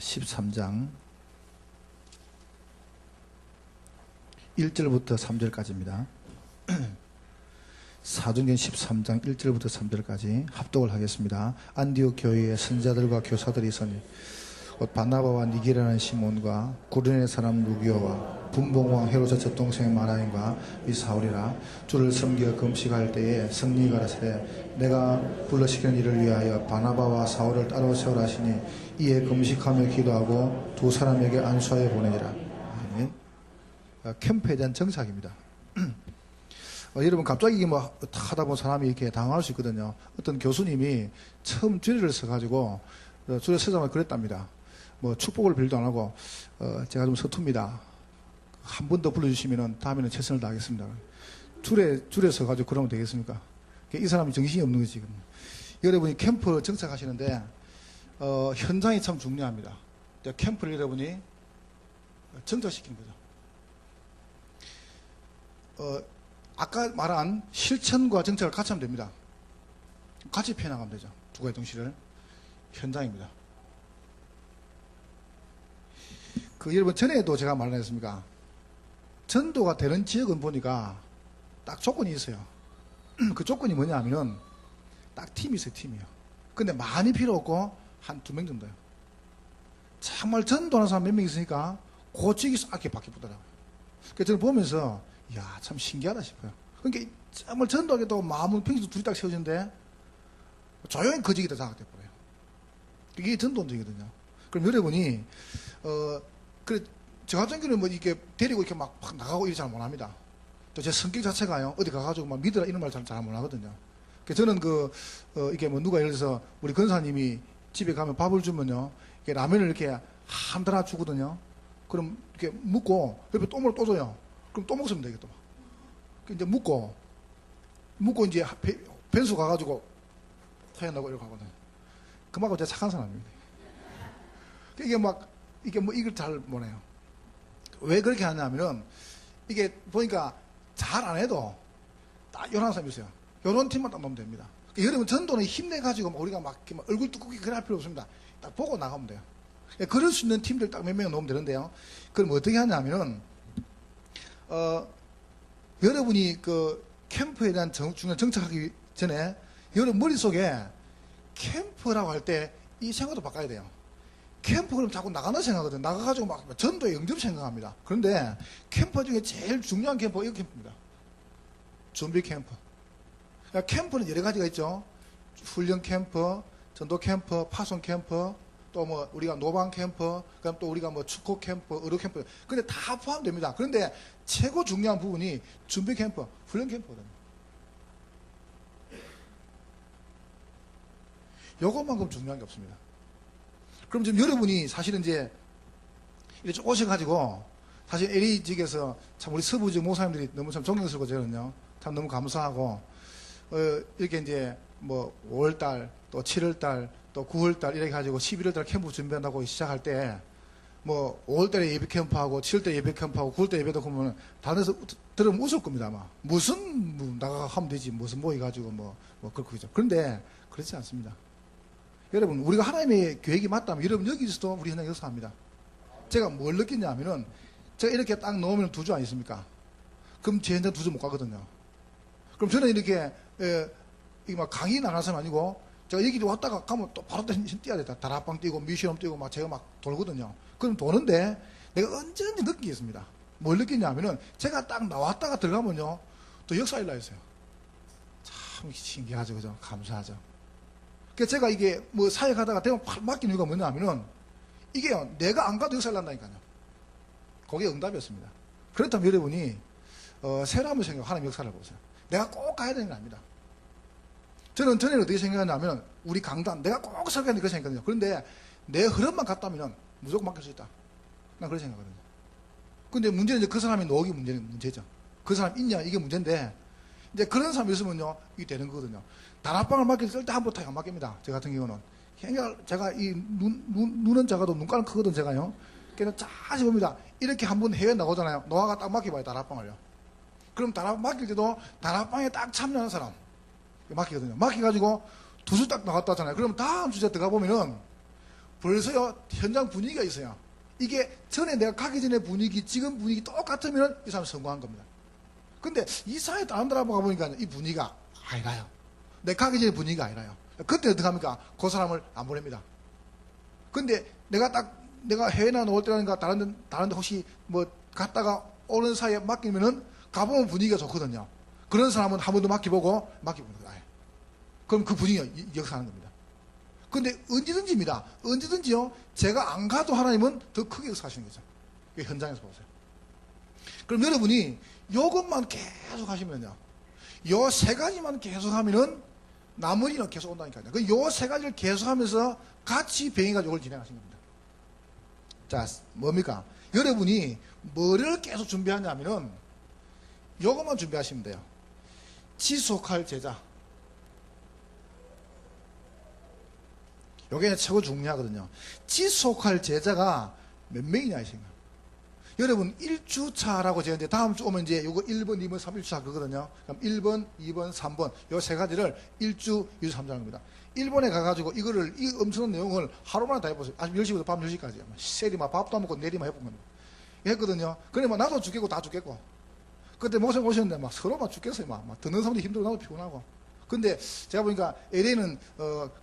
13장 1절부터 3절까지입니다. 사도행전 13장 1절부터 3절까지 합독을 하겠습니다. 안디옥 교회에 선지자들과 교사들이 있으니 곧 바나바와 니게라는 시몬과 구레네 사람 루기오와 분봉왕 헤롯의 젖동생 마나인과 이 사울이라 주를 섬겨 금식할 때에 성령이 가라사대 내가 불러시키는 일을 위하여 바나바와 사울을 따로 세우라 하시니 이에 금식하며 기도하고 두 사람에게 안수하여 보내니라. 캠프에 대한 정착입니다. 여러분 갑자기 뭐 하다 보면 사람이 이렇게 당황할 수 있거든요. 어떤 교수님이 처음 주례를 써가지고 주례 쓰자마자 그랬답니다. 뭐 축복을 빌도 안 하고 제가 좀 서툽니다. 한 번 더 불러주시면은 다음에는 최선을 다하겠습니다. 주례 써가지고 그러면 되겠습니까? 이 사람이 정신이 없는 거지 지금. 여러분이 캠프 정착하시는데 현장이 참 중요합니다. 캠프를 여러분이 정착시키는 거죠. 아까 말한 실천과 정착을 같이 하면 됩니다. 같이 피해나가면 되죠. 두 가지 동시를. 현장입니다. 여러분 전에도 제가 말했습니까? 전도가 되는 지역은 보니까 딱 조건이 있어요. 그 조건이 뭐냐 하면은 딱 팀이 있어요. 팀이요. 근데 많이 필요 없고 한 2명 정도요. 정말 전도하는 사람 몇 명 있으니까 고치기 싹 이렇게 바뀌더라고요. 그래서 저는 보면서 이야 참 신기하다 싶어요. 그러니까 정말 전도하겠다고 마음은 평소 둘이 딱 세워지는데 조용히 거지기다 장악돼 버려요. 이게 전도운동이거든요. 그럼 여러분이 저 같은 경우는 뭐 이렇게 데리고 이렇게 막 나가고 이렇게 잘 못합니다. 또 제 성격 자체가요 어디 가가지고 막 믿으라 이런 말 잘 못하거든요. 그래서 저는 이게 뭐 누가 예를 들어서 우리 근사님이 집에 가면 밥을 주면요 이렇게 라면을 이렇게 한 달아 주거든요. 그럼 이렇게 묻고 옆에 또물 또 줘요. 그럼 또 먹으면 되겠다. 이제 묻고 이제 변수 가가지고 토해낸다고 이렇게 하거든요. 그만큼 제가 착한 사람입니다. 이게 뭐 이걸 잘 못해요. 왜 그렇게 하냐면은 이게 보니까 잘 안 해도 딱 요런 사람이 있어요. 요런 팀만 딱 넣으면 됩니다. 그러니까 여러분 전도는 힘내가지고 우리가 막 얼굴 두껍게 그래 할 필요 없습니다. 딱 보고 나가면 돼요. 그러니까 그럴 수 있는 팀들 딱 몇 명 넣으면 되는데요. 그럼 어떻게 하냐면은 여러분이 캠프에 대한 중요한 정착하기 전에 여러분 머릿속에 캠프라고 할 때 이 생각도 바꿔야 돼요. 캠프 그럼 자꾸 나가는 생각하거든요. 나가가지고 막 전도에 영접 생각합니다. 그런데 캠프 중에 제일 중요한 캠프가 이 캠프입니다. 준비 캠프. 그러니까 캠프는 여러 가지가 있죠. 훈련 캠프, 전도 캠프, 파송 캠프, 또 뭐 우리가 노방 캠프, 그다음 또 우리가 뭐 축구 캠프, 의료 캠프. 근데 다 포함됩니다. 그런데 최고 중요한 부분이 준비 캠프, 훈련 캠프거든요. 요것만큼 중요한 게 없습니다. 그럼 지금 여러분이 사실은 이제 이렇게 오셔가지고 사실 LA 지역에서 참 우리 서부 지역 목사님들이 너무 참 존경스럽고 저는요 참 너무 감사하고 이렇게 이제 뭐 5월달 또 7월달 또 9월달 이렇게 가지고 11월달 캠프 준비한다고 시작할 때 뭐 5월달에 예배 캠프하고 7월달에 예배 캠프하고 9월달에 예배도 보면 다른 데서 들으면 웃을 겁니다 아마. 무슨 뭐 나가 하면 되지 무슨 모이 가지고 뭐 그렇죠. 그런데 그렇지 않습니다. 여러분 우리가 하나님의 계획이 맞다면 여러분 여기서도 우리 현장 역사합니다. 제가 뭘 느끼냐면은 제가 이렇게 딱 놓으면 2주 안 있습니까? 그럼 제 현장 2주 못 가거든요. 그럼 저는 이렇게 막 강의 나가는 사람 아니고 제가 여기 왔다가 가면 또 바로 뛰어야 돼. 다락방 뛰고 뮤지엄 뛰고 막 제가 막 돌거든요. 그럼 도는데 내가 언제든지 느낀 게 있습니다. 뭘 느끼냐면은 제가 딱 나왔다가 들어가면요 또 역사 일라 했어요. 참 신기하죠, 그죠? 감사하죠. 그래서 제가 이게 뭐 사역하다가 대부분 팔 맡기는 이유가 뭐냐면은 이게요 내가 안 가도 역사를 난다니까요. 그게 응답이었습니다. 그렇다면 여러분이 새로 한번 생각 하나님 역사를 보세요. 내가 꼭 가야 되는 건 아닙니다. 저는 전에는 어떻게 생각하냐면 우리 강단 내가 꼭 설교하는 그렇게 생각하거든요. 그런데 내 흐름만 갔다면 무조건 맡길 수 있다. 난 그렇게 생각하거든요. 근데 문제는 이제 그 사람이 노역이 문제죠. 그 사람 있냐 이게 문제인데 이제 그런 사람이 있으면요 이게 되는 거거든요. 다락방을 맡길 때 한 번도 안 맡깁니다. 저 같은 경우는 제가 이 눈은 작아도 눈깔은 크거든 제가요. 그래서 자주 봅니다. 이렇게 한 번 해외 나오잖아요. 노아가 딱 맡겨봐요 다락방을요. 그럼 다락방 맡길 때도 다락방에 딱 참여하는 사람 맡기거든요. 맡겨가지고 2주 딱 나갔다 하잖아요. 그럼 다음 주제 들어가 보면은 벌써요, 현장 분위기가 있어요. 이게 전에 내가 가기 전에 분위기, 지금 분위기 똑같으면 이 사람 성공한 겁니다. 근데 이사회 다른 데 가보니까 이 분위기가 아니라요. 내가 가기 전에 분위기가 아니라요. 그때 어떻게 합니까? 그 사람을 안 보냅니다. 근데 내가 해외나 놀 때라든가 다른데 혹시 뭐 갔다가 오는 사이에 맡기면은 가보면 분위기가 좋거든요. 그런 사람은 한 번 더 맡기보는 거예요. 그럼 그 분위기가 역사하는 겁니다. 근데 언제든지입니다. 언제든지요. 제가 안 가도 하나님은 더 크게 역사하시는 거죠. 현장에서 보세요. 그럼 여러분이 이것만 계속 하시면요. 요 세 가지만 계속 하면은 나머지는 계속 온다니까요. 요 세 가지를 계속 하면서 같이 병행해가지고 이걸 진행하신 겁니다. 자, 뭡니까? 여러분이 뭐를 계속 준비하냐면은 요것만 준비하시면 돼요. 지속할 제자. 요게 최고 중요하거든요. 지속할 제자가 몇 명이냐 이 생각. 여러분 1주차라고 제가 이제 다음 주 오면 이제 요거 1번, 2번, 3, 1주차 그거든요. 그럼 1번, 2번, 3번 요 세 가지를 1주, 2주, 3주 하는 겁니다. 일본에 가가지고 이거를 이 엄청난 내용을 하루만에 다 해보세요. 아침 10시부터 밤 10시까지 세리 막 밥도 안 먹고 내리만 해본 겁니다. 했거든요. 그래 막 나도 죽겠고 다 죽겠고. 그때 목사님 오셨는데 막 서로 막 죽겠어요. 막 듣는 사람도 힘들고 나도 피곤하고. 근데 제가 보니까 LA는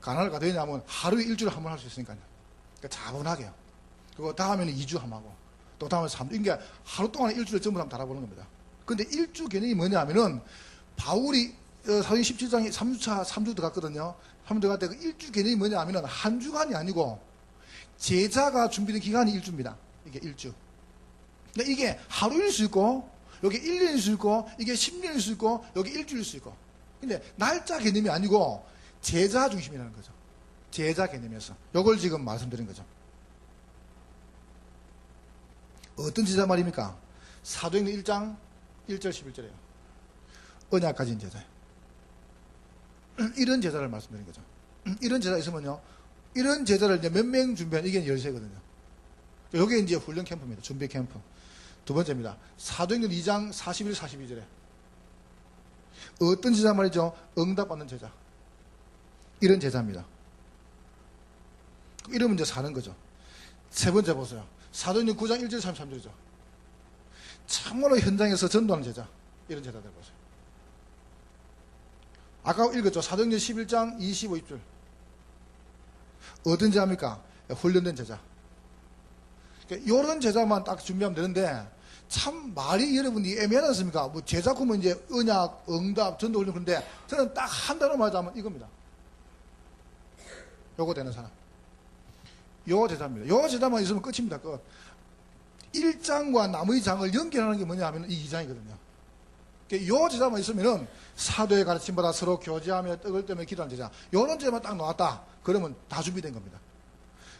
가난을 가도 되냐면 하루에 일주일에 한 번 할 수 있으니까요. 그러니까 차분하게요. 그리고 다음에는 2주 한 번 하고 또 다음에 3주. 그러니까 하루 동안에 일주일을 전부 다 달아보는 겁니다. 근데 일주 개념이 뭐냐면은 바울이 사도행 17장에 3주 들어갔거든요. 3주 들어갈 때 그 일주 개념이 뭐냐면은 한 주간이 아니고 제자가 준비된 기간이 일주입니다. 이게 일주. 근데 이게 하루일 수 있고 여기 1년일 수 있고 이게 10년일 수 있고 여기 일주일일 수 있고. 근데 날짜 개념이 아니고 제자 중심이라는 거죠. 제자 개념에서 이걸 지금 말씀드린 거죠. 어떤 제자 말입니까? 사도행전 1장 1절 11절이에요. 언약 가진 제자예요. 이런 제자를 말씀드린 거죠. 이런 제자 있으면요. 이런 제자를 이제 몇 명 준비하는 이게 열쇠거든요. 이게 이제 훈련 캠프입니다. 준비 캠프. 두 번째입니다. 사도행전 2장 41, 42절에 어떤 제자 말이죠? 응답받는 제자. 이런 제자입니다. 이러면 이제 사는 거죠. 세 번째 보세요. 사도행전 9장 1절 33절이죠. 참으로 현장에서 전도하는 제자. 이런 제자들 보세요. 아까 읽었죠. 사도행전 11장 25, 20절. 어떤 제자입니까? 훈련된 제자. 이런 제자만 딱 준비하면 되는데 참 말이 여러분이 애매하지 않습니까? 뭐 제자 그러면 이제 언약, 응답, 전도 훈련. 그런데 저는 딱 한 단어 말하자면 이겁니다. 요거 되는 사람. 요 제자입니다. 요 제자만 있으면 끝입니다. 끝. 1장과 나머지 장을 연결하는 게 뭐냐 하면 이 2장이거든요. 요 제자만 있으면은 사도의 가르침보다 서로 교제하며 떡을 떼며 기도하는 제자. 요런 제자만 딱 나왔다. 그러면 다 준비된 겁니다.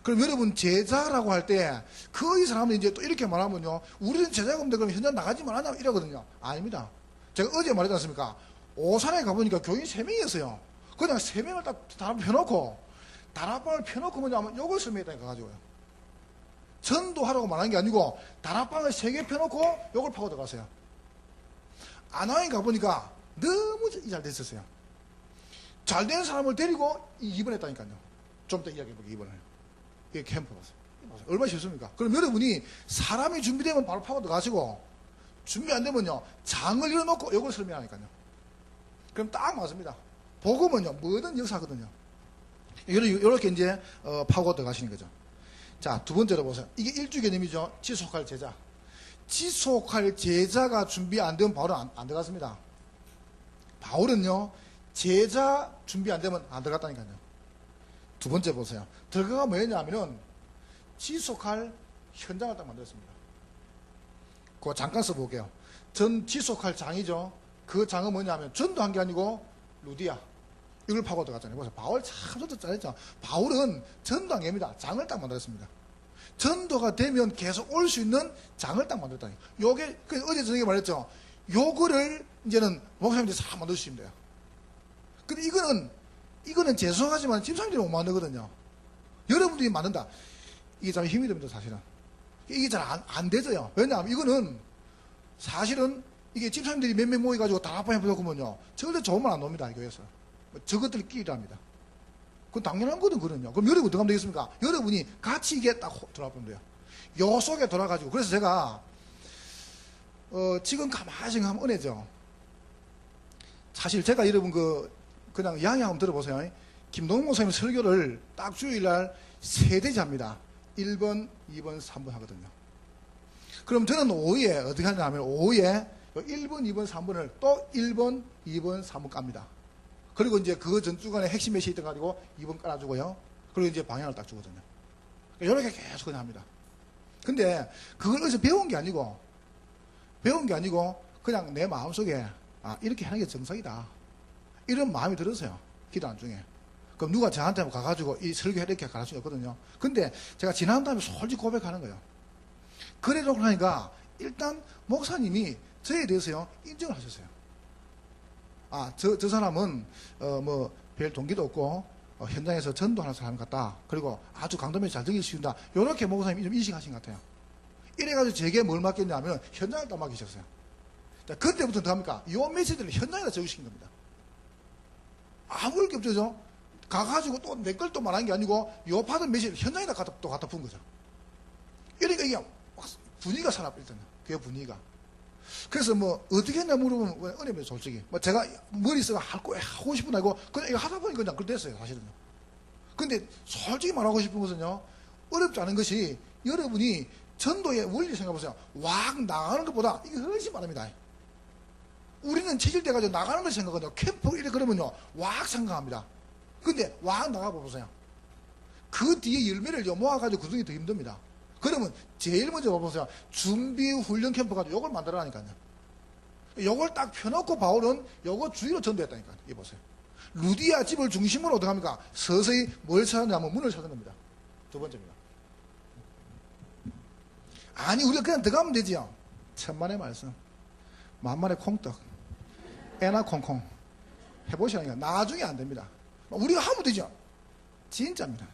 그럼 여러분 제자라고 할 때 그 이 사람은 이제 또 이렇게 말하면요. 우리는 제자가 없는데 그럼 현장 나가지만 하냐 이러거든요. 아닙니다. 제가 어제 말했지 않습니까? 오산에 가보니까 교인 3명이었어요. 그냥 3명을 딱 다락방 펴놓고 다락방을 펴놓고 뭐냐면 요걸 설명했다니까 가지고요. 전도하라고 말한 게 아니고 다락방을 3개 펴놓고 요걸 파고 들어가세요. 아나에 가보니까 너무 잘 됐었어요. 잘 된 사람을 데리고 입원했다니까요. 좀 이따 이야기해볼게요. 입원을. 이게 캠프 봤어요. 얼마나 쉽습니까? 그럼 여러분이 사람이 준비되면 바로 파고 들어가시고 준비 안 되면요. 장을 이뤄놓고 이걸 설명하니까요. 그럼 딱 맞습니다. 복음은요. 뭐든 역사거든요. 이렇게 이제 파고 들어가시는 거죠. 자, 두 번째로 보세요. 이게 일주 개념이죠. 지속할 제자. 지속할 제자가 준비 안 되면 바울은 안 들어갔습니다. 바울은요. 제자 준비 안 되면 안 들어갔다니까요. 두 번째 보세요. 들어가가 뭐였냐면은 지속할 현장을 딱 만들었습니다. 그거 잠깐 써볼게요. 지속할 장이죠. 그 장은 뭐냐면 전도한 게 아니고 루디아. 이걸 파고 들어갔잖아요. 보세요. 바울 참 전도 잘했죠. 바울은 전도한 게 아닙니다. 장을 딱 만들었습니다. 전도가 되면 계속 올 수 있는 장을 딱 만들었다니. 요게, 어제 저녁에 말했죠. 요거를 이제는 목사님들이 싹 만들어주시면 돼요. 근데 이거는 죄송하지만 집사님들이 못 만들거든요. 여러분들이 만든다. 이게 참 힘이 듭니다, 사실은. 이게 잘 안 되져요. 왜냐하면 이거는 사실은 이게 집사님들이 몇 명 모여가지고 다락방에 보려면요. 절대 좋은 말 안 놉니다, 이 교회에서. 저것들끼리 합니다. 그건 당연한 거거든요. 그럼 여러분 어떻게 하면 되겠습니까? 여러분이 같이 이게 딱 돌아보면 돼요. 요 속에 돌아가지고. 그래서 제가, 지금 가만히 생각하면 은혜죠. 사실 제가 여러분 그냥 이야기 한번 들어보세요. 김동욱 목사님 설교를 딱 주일날 세 대지 합니다. 1번, 2번, 3번 하거든요. 그럼 저는 오후에 어떻게 하냐면 오후에 1번, 2번, 3번을 또 1번, 2번, 3번 깝니다. 그리고 이제 그 전주간에 핵심 메시지 떠가지고 2번 깔아주고요. 그리고 이제 방향을 딱 주거든요. 이렇게 계속 그냥 합니다. 근데 그걸 어디서 배운 게 아니고 그냥 내 마음속에 이렇게 하는 게 정석이다. 이런 마음이 들었어요. 기도 중에. 그럼 누가 저한테 가가지고 이 설교 이렇게 가르쳐 줬거든요. 근데 제가 지난 다음에 솔직히 고백하는 거예요. 그래놓고 나니까 일단 목사님이 저에 대해서요 인정을 하셨어요. 저 사람은 별 동기도 없고 현장에서 전도하는 사람 같다. 그리고 아주 강도면이 잘 들릴 수 있다. 이렇게 목사님이 좀 인식하신 것 같아요. 이래가지고 제게 뭘 맡겼냐면 현장을 딱 맡기셨어요. 자, 그때부터 더 합니까? 이 메시지를 현장에다 적으신 겁니다. 아무 게 없죠. 가가지고 또 내 걸 또 말한 게 아니고 요 받은 메시지를 현장에다 갖다 푼 거죠. 이러니까 이게 분위기가 살아버렸잖아요. 교회 분위기가. 그래서 어떻게 했냐 물어보면 은혜입니다, 솔직히. 제가 머릿속에 하고 싶은 아니고 그냥 이거 하다 보니까 그냥 그렇게 됐어요, 사실은요. 근데 솔직히 말하고 싶은 것은요, 어렵지 않은 것이 여러분이 전도의 원리 생각해보세요. 왁 나가는 것보다 이게 훨씬 많습니다. 우리는 체질돼가지고 나가는 걸 생각하거든요. 캠프 이래 그러면요, 왁 생각합니다. 근데 왁 나가보세요. 그 뒤에 열매를 모아가지고 그 중에 더 힘듭니다. 그러면 제일 먼저 봐보세요. 준비 훈련 캠프 가지고 요걸 만들어라니까요. 요걸 딱 펴놓고 바울은 요거 주위로 전도했다니까요. 이 보세요. 루디아 집을 중심으로 어떻게 합니까? 서서히 뭘 찾았냐면 문을 찾은 겁니다. 두 번째입니다. 아니 우리가 그냥 들어가면 되지요. 천만의 말씀, 만만의 콩떡, 애나 콩콩 해보시라니까. 나중에 안 됩니다. 우리가 하면 되죠. 진짜입니다.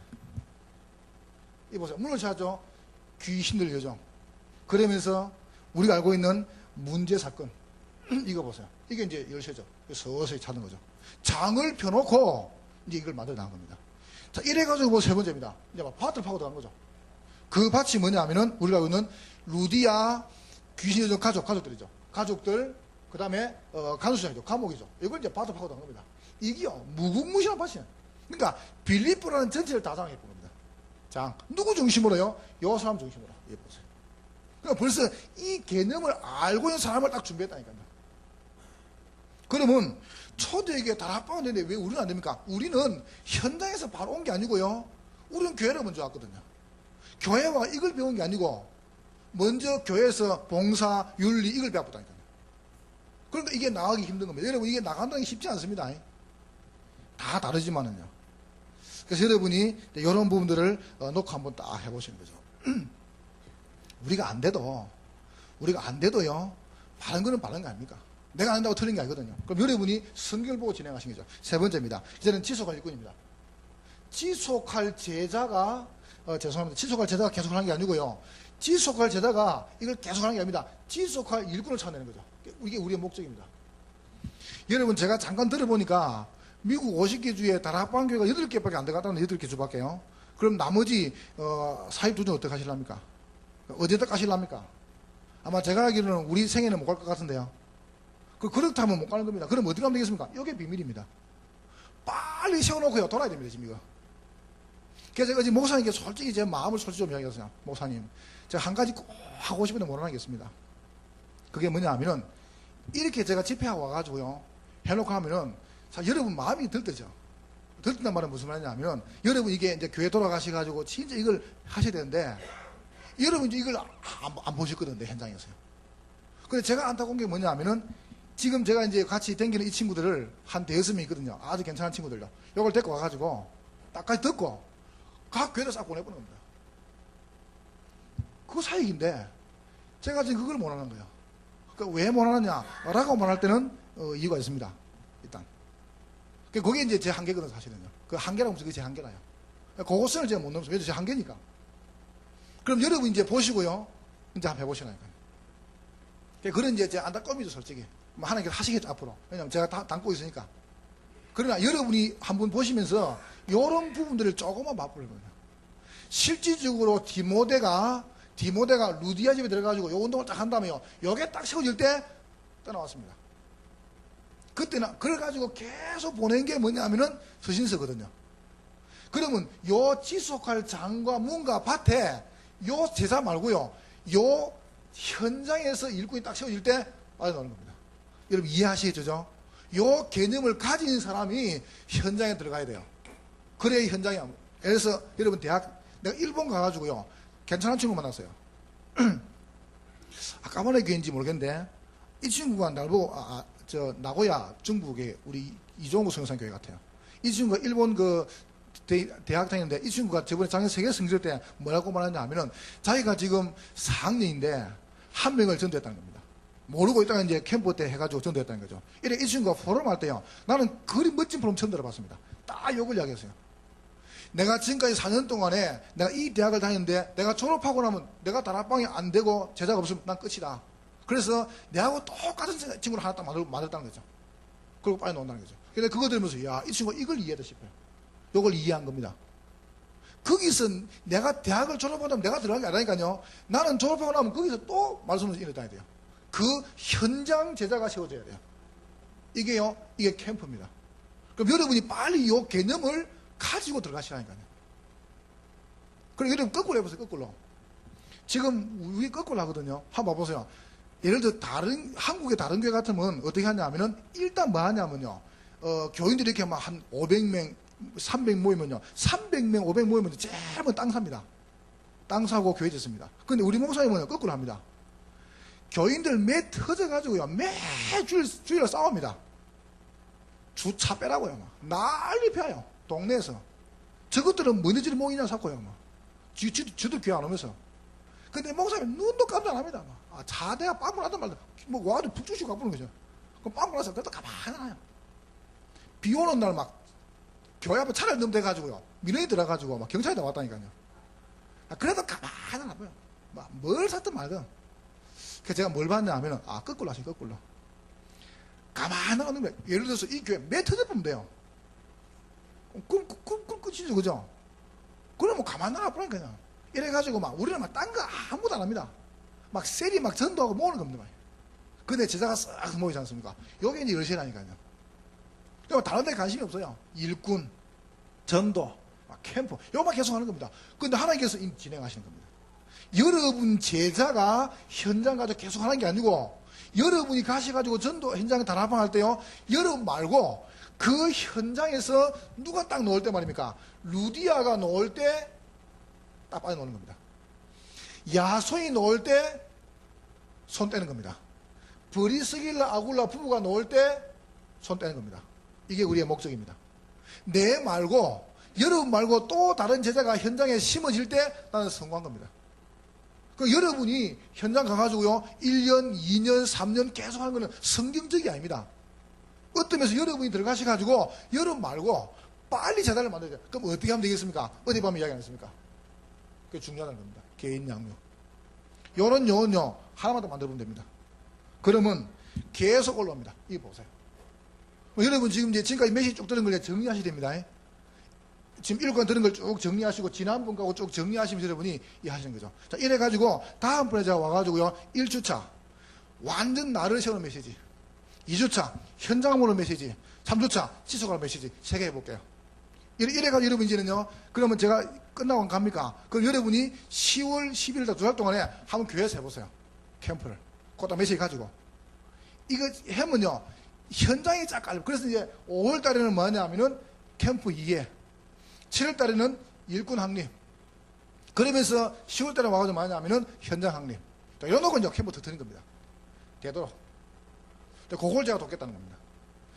이 보세요. 문을 찾죠. 귀신들 여정. 그러면서 우리가 알고 있는 문제 사건. 이거 보세요. 이게 이제 열쇠죠. 서서히 찾는 거죠. 장을 펴놓고 이제 이걸 만들어 나간 겁니다. 자, 이래가지고 세 번째입니다. 이제 밭을 파고 들어간 거죠. 그 밭이 뭐냐 하면은 우리가 알고 있는 루디아 귀신 여정 가족들이죠. 가족들, 그 다음에 간수장이죠. 감옥이죠. 이걸 이제 밭을 파고 들어간 겁니다. 이게요, 무궁무진한 밭이에요. 그러니까 빌립보라는 전체를 다 장악해 본 겁니다. 장. 누구 중심으로요? 요 사람 중심으로. 예, 보세요. 그러니까 벌써 이 개념을 알고 있는 사람을 딱 준비했다니까요. 그러면 초대에게 다락방은 되는데 왜 우리는 안 됩니까? 우리는 현장에서 바로 온 게 아니고요. 우리는 교회를 먼저 왔거든요. 교회와 이걸 배운 게 아니고 먼저 교회에서 봉사, 윤리 이걸 배웠다니까요. 그러니까 이게 나가기 힘든 겁니다. 여러분 이게 나간다는 게 쉽지 않습니다. 다 다르지만은요. 그래서 여러분이 이런 부분들을 놓고 한번 딱 해보시는 거죠. 우리가 안 돼도요, 바른 거는 바른 거 아닙니까? 내가 안 한다고 틀린 게 아니거든요. 그럼 여러분이 성경을 보고 진행하신 거죠. 세 번째입니다. 이제는 지속할 일꾼입니다. 지속할 제자가, 죄송합니다. 지속할 제자가 계속 하는 게 아니고요. 지속할 제자가 이걸 계속 하는 게 아닙니다. 지속할 일꾼을 찾아내는 거죠. 이게 우리의 목적입니다. 여러분, 제가 잠깐 들어보니까 미국 50개 주에 다락방교회가 8개밖에 안 들어갔다는 8개 주밖에요. 그럼 나머지 사입 도중 어떻게 하실랍니까? 어디다 가실랍니까? 아마 제가 알기로는 우리 생애는 못 갈 것 같은데요. 그렇다면 못 가는 겁니다. 그럼 어떻게 하면 되겠습니까? 이게 비밀입니다. 빨리 세워놓고요, 돌아야 됩니다, 지금 이거. 그래서 제가 지금 목사님께 솔직히 제 마음을 솔직히 좀 이야기했어요. 목사님, 제가 한 가지 꼭 하고 싶은데 못 하겠습니다. 그게 뭐냐 하면은, 이렇게 제가 집회하고 와가지고요, 해놓고 하면은, 여러분 마음이 들뜨죠. 들뜬단 말은 무슨 말이냐 하면, 여러분 이게 이제 교회 돌아가셔가지고 진짜 이걸 하셔야 되는데, 여러분 이제 이걸 안 보셨거든요, 현장에서요. 근데 제가 안타까운 게 뭐냐 하면은, 지금 제가 이제 같이 댕기는 이 친구들을 한 5명 있거든요. 아주 괜찮은 친구들요. 요걸 데리고 와가지고, 딱까지 듣고, 각 교회를 싹 보내보는 겁니다. 그거 사익인데, 제가 지금 그걸 못 하는 거예요. 그러니까 왜 못 하느냐? 라고 말할 때는, 이유가 있습니다. 일단. 그게 이제 제 한계거든요, 사실은요. 그 한계라고 하면 그게 제 한계라요. 그것을 제가 못 넘어서, 왜냐면 제 한계니까. 그럼 여러분 이제 보시고요. 이제 한번 해보시라니까요. 그런 이제 제 안타까움이죠, 솔직히. 하나님께서 하시겠죠, 앞으로. 왜냐면 제가 다 담고 있으니까. 그러나 여러분이 한번 보시면서 이런 부분들을 조금만 맛보거든요. 실질적으로 디모데가 루디아 집에 들어가지고 요 운동을 딱 한다면요, 요게 딱 세워질 때 떠나왔습니다. 그때는 그래가지고 계속 보낸 게 뭐냐면은 서신서거든요. 그러면 요 지속할 장과 문과 밭에 요 제사 말고요, 요 현장에서 일꾼이 딱 세워질 때 빠져나오는 겁니다. 여러분 이해하시겠죠? 요 개념을 가진 사람이 현장에 들어가야 돼요. 그래야 현장이, 예를 들어서 여러분 내가 일본 가가지고요, 괜찮은 친구 만났어요. 까마네 교회인지 모르겠는데 이 친구가 날 보고 나고야 중국의 우리 이종구 성산교회 같아요. 이 친구가 일본 대학 다니는데, 이 친구가 저번에 작년 세계 성지를 때 뭐라고 말하냐 하면은 자기가 지금 4학년인데 한 명을 전도했다는 겁니다. 모르고 있다가 이제 캠프 때 해가지고 전도했다는 거죠. 이래 이 친구가 포럼을 할 때요, 나는 그리 멋진 포럼 처음 들어봤습니다. 딱 욕을 이야기했어요. 내가 지금까지 4년 동안에 내가 이 대학을 다녔는데 내가 졸업하고 나면 내가 다락방이 안 되고 제자가 없으면 난 끝이다. 그래서 내하고 똑같은 친구를 하나 딱 만들었다는 거죠. 그리고 빨리 나온다는 거죠. 근데 그거 들으면서 야, 이 친구가 이걸 이해하다 싶어요. 이걸 이해한 겁니다. 거기서 내가 대학을 졸업하고 나면 내가 들어간 게 아니라니까요. 나는 졸업하고 나면 거기서 또 말씀을 일어나야 돼요. 그 현장 제자가 세워져야 돼요. 이게 캠프입니다. 그럼 여러분이 빨리 이 개념을 가지고 들어가시라니까요. 그리고 여러분 거꾸로 해보세요. 거꾸로. 지금 우리 거꾸로 하거든요. 한번 봐보세요. 예를 들어 한국의 다른 교회 같으면 어떻게 하냐면은 일단 뭐 하냐면요, 교인들이 이렇게 막 한 500명 300 모이면요, 300명 500 모이면 제일 땅 삽니다. 땅 사고 교회 짓습니다. 근데 우리 목사님은 거꾸로 합니다. 교인들 매 터져가지고요, 주일날 싸웁니다. 주차 빼라고요. 막 난리 펴요. 동네에서. 저것들은 뭐니들이 모이냐 사고요. 막 지들 교회 안 오면서. 근데 목사님 눈도 깜짝 안 합니다. 막 자대가 빵꾸 나든 말든 와도 북주시고 가보는 거죠. 그럼 빵꾸 나서 그것도 가만히 나요. 비 오는 날 막 교회 앞에 차를 넘대가지고요, 민원이 들어가지고 막 경찰이 나왔다니까요. 그래도 가만히 나봐요. 뭘 샀든 말든. 그래서 제가 뭘 봤냐 하면은, 거꾸로 하세요. 거꾸로. 가만히 나오는 거예요. 예를 들어서 이 교회 매 터져보면 돼요. 끝이죠, 그죠? 그러면 가만히 나와보라니 그냥. 이래가지고 우리는 딴 거 아무것도 안 합니다. 세리 전도하고 모으는 겁니다. 근데 제자가 싹 모이지 않습니까? 요게 이제 열쇠라니까요. 다른 데 관심이 없어요. 일꾼, 전도, 캠프, 요만 계속 하는 겁니다. 근데 하나님께서 진행하시는 겁니다. 여러분 제자가 현장 가지고 계속 하는 게 아니고, 여러분이 가셔가지고 전도 현장에 다락방할 때요, 여러분 말고 그 현장에서 누가 딱 놓을 때 말입니까? 루디아가 놓을 때 딱 빠져놓는 겁니다. 야손이 놓을 때 손 떼는 겁니다. 브리스길라 아굴라 부부가 놓을 때 손 떼는 겁니다. 이게 우리의 목적입니다. 내 말고, 여러분 말고 또 다른 제자가 현장에 심어질 때 나는 성공한 겁니다. 여러분이 현장 가가지고요, 1년, 2년, 3년 계속 하는 거는 성경적이 아닙니다. 어떤 면에서 여러분이 들어가셔가지고, 여러분 말고 빨리 제자를 만들어야 돼요. 그럼 어떻게 하면 되겠습니까? 어디 보면 이야기 안 했습니까? 그게 중요한 겁니다. 개인 양육. 요런 요는요, 하나만 더 만들어보면 됩니다. 그러면 계속 올라옵니다. 이거 보세요. 여러분 지금까지 메시지 쭉 들은 걸 정리하셔야 됩니다. 지금 1권 들은 걸 쭉 정리하시고 지난번 거하고 쭉 정리하시면서 여러분이 이해하시는 거죠. 자, 이래가지고 다음번에 제가 와가지고요, 1주차 완전 나를 세우는 메시지, 2주차 현장으로 메시지, 3주차 지속하는 메시지 3개 해볼게요. 이래가지고 여러분 이제는요, 그러면 제가 끝나고 갑니까? 그럼 여러분이 10월 11일 2달 동안에 한번 교회에서 해보세요. 캠프를 그것도 메시지 가지고 이거 하면요, 현장에 쫙 깔려. 그래서 이제 5월 달에는 뭐 하냐면은 캠프 2회, 7월 달에는 일꾼 확립, 그러면서 10월 달에 와가지고 뭐 하냐면은 현장 확립. 이런 거 이제 캠프 더 드는 겁니다. 되도록. 그걸 제가 돕겠다는 겁니다.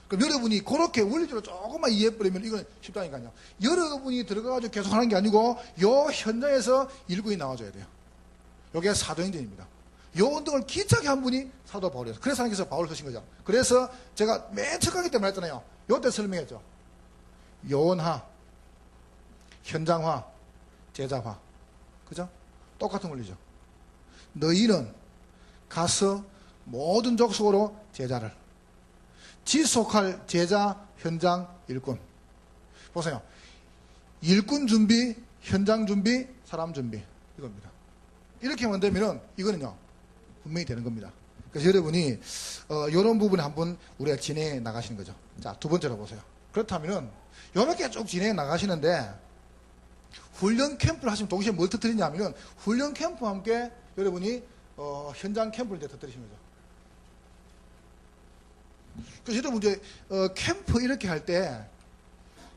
그럼 여러분이 그렇게 원리적으로 조금만 이해해버리면 이건 쉽다니까요. 여러분이 들어가가지고 계속 하는 게 아니고 요 현장에서 일꾼이 나와줘야 돼요. 이게 사도행전입니다. 요 운동을 기차게 한 분이 사도 바울이었어요. 그래서 하나님께서 바울을 쓰신 거죠. 그래서 제가 맨 첫 강의 때 말했잖아요. 요때 설명했죠. 요원화, 현장화, 제자화. 그죠? 똑같은 원리죠. 너희는 가서 모든 족속으로 제자를, 지속할 제자, 현장, 일꾼. 보세요. 일꾼 준비, 현장 준비, 사람 준비. 이겁니다. 이렇게만 되면은 이거는요, 분명히 되는 겁니다. 그래서 여러분이, 이런 부분에 한번 우리가 진행해 나가시는 거죠. 자, 두 번째로 보세요. 그렇다면은, 이렇게 쭉 진행해 나가시는데, 훈련 캠프를 하시면 동시에 뭘 터뜨리냐면은, 훈련 캠프와 함께 여러분이, 현장 캠프를 이제 터뜨리시는 거죠. 그래서 여러분 이제, 캠프 이렇게 할 때,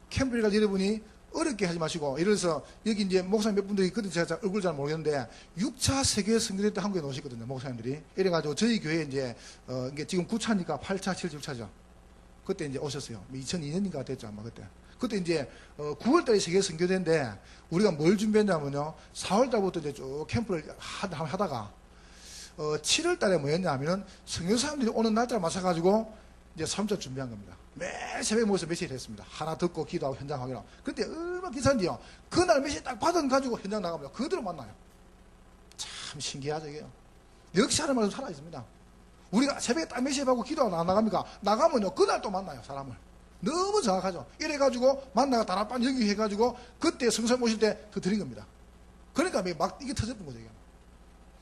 캠프를 가지고 여러분이 어렵게 하지 마시고, 예를 들어서 여기 이제 목사님 몇 분들이 그때 제가 얼굴 잘 모르겠는데 6차 세계 선교대 때 한국에 오셨거든요, 목사님들이. 이래가지고 저희 교회 이제 이게 지금 9차니까 8차, 7차, 6차죠. 그때 이제 오셨어요. 2002년인가 됐죠, 아마 그때. 그때 이제 9월달에 세계 선교대인데 우리가 뭘 준비했냐면요, 4월달부터 이제 쭉 캠프를 하다가 7월달에 뭐였냐면은 선교사님들이 오는 날짜를 맞춰가지고 이제 3차 준비한 겁니다. 매일 새벽에 모여서 메시지를 했습니다. 하나 듣고 기도하고 현장 확인하고. 그때 얼마나 기사인데요. 그날 메시지 딱 받아가지고 현장 나갑니다. 그대로 만나요. 참 신기하죠, 이게요. 역시 하는 말씀 살아있습니다. 우리가 새벽에 딱 메시지 받고 기도하고 안 나갑니까? 나가면요, 그날 또 만나요, 사람을. 너무 정확하죠. 이래가지고 만나가 다락방 여기 해가지고 그때 성사 오실 때 더 드린 겁니다. 그러니까 막 이게 터졌던 거죠, 이게.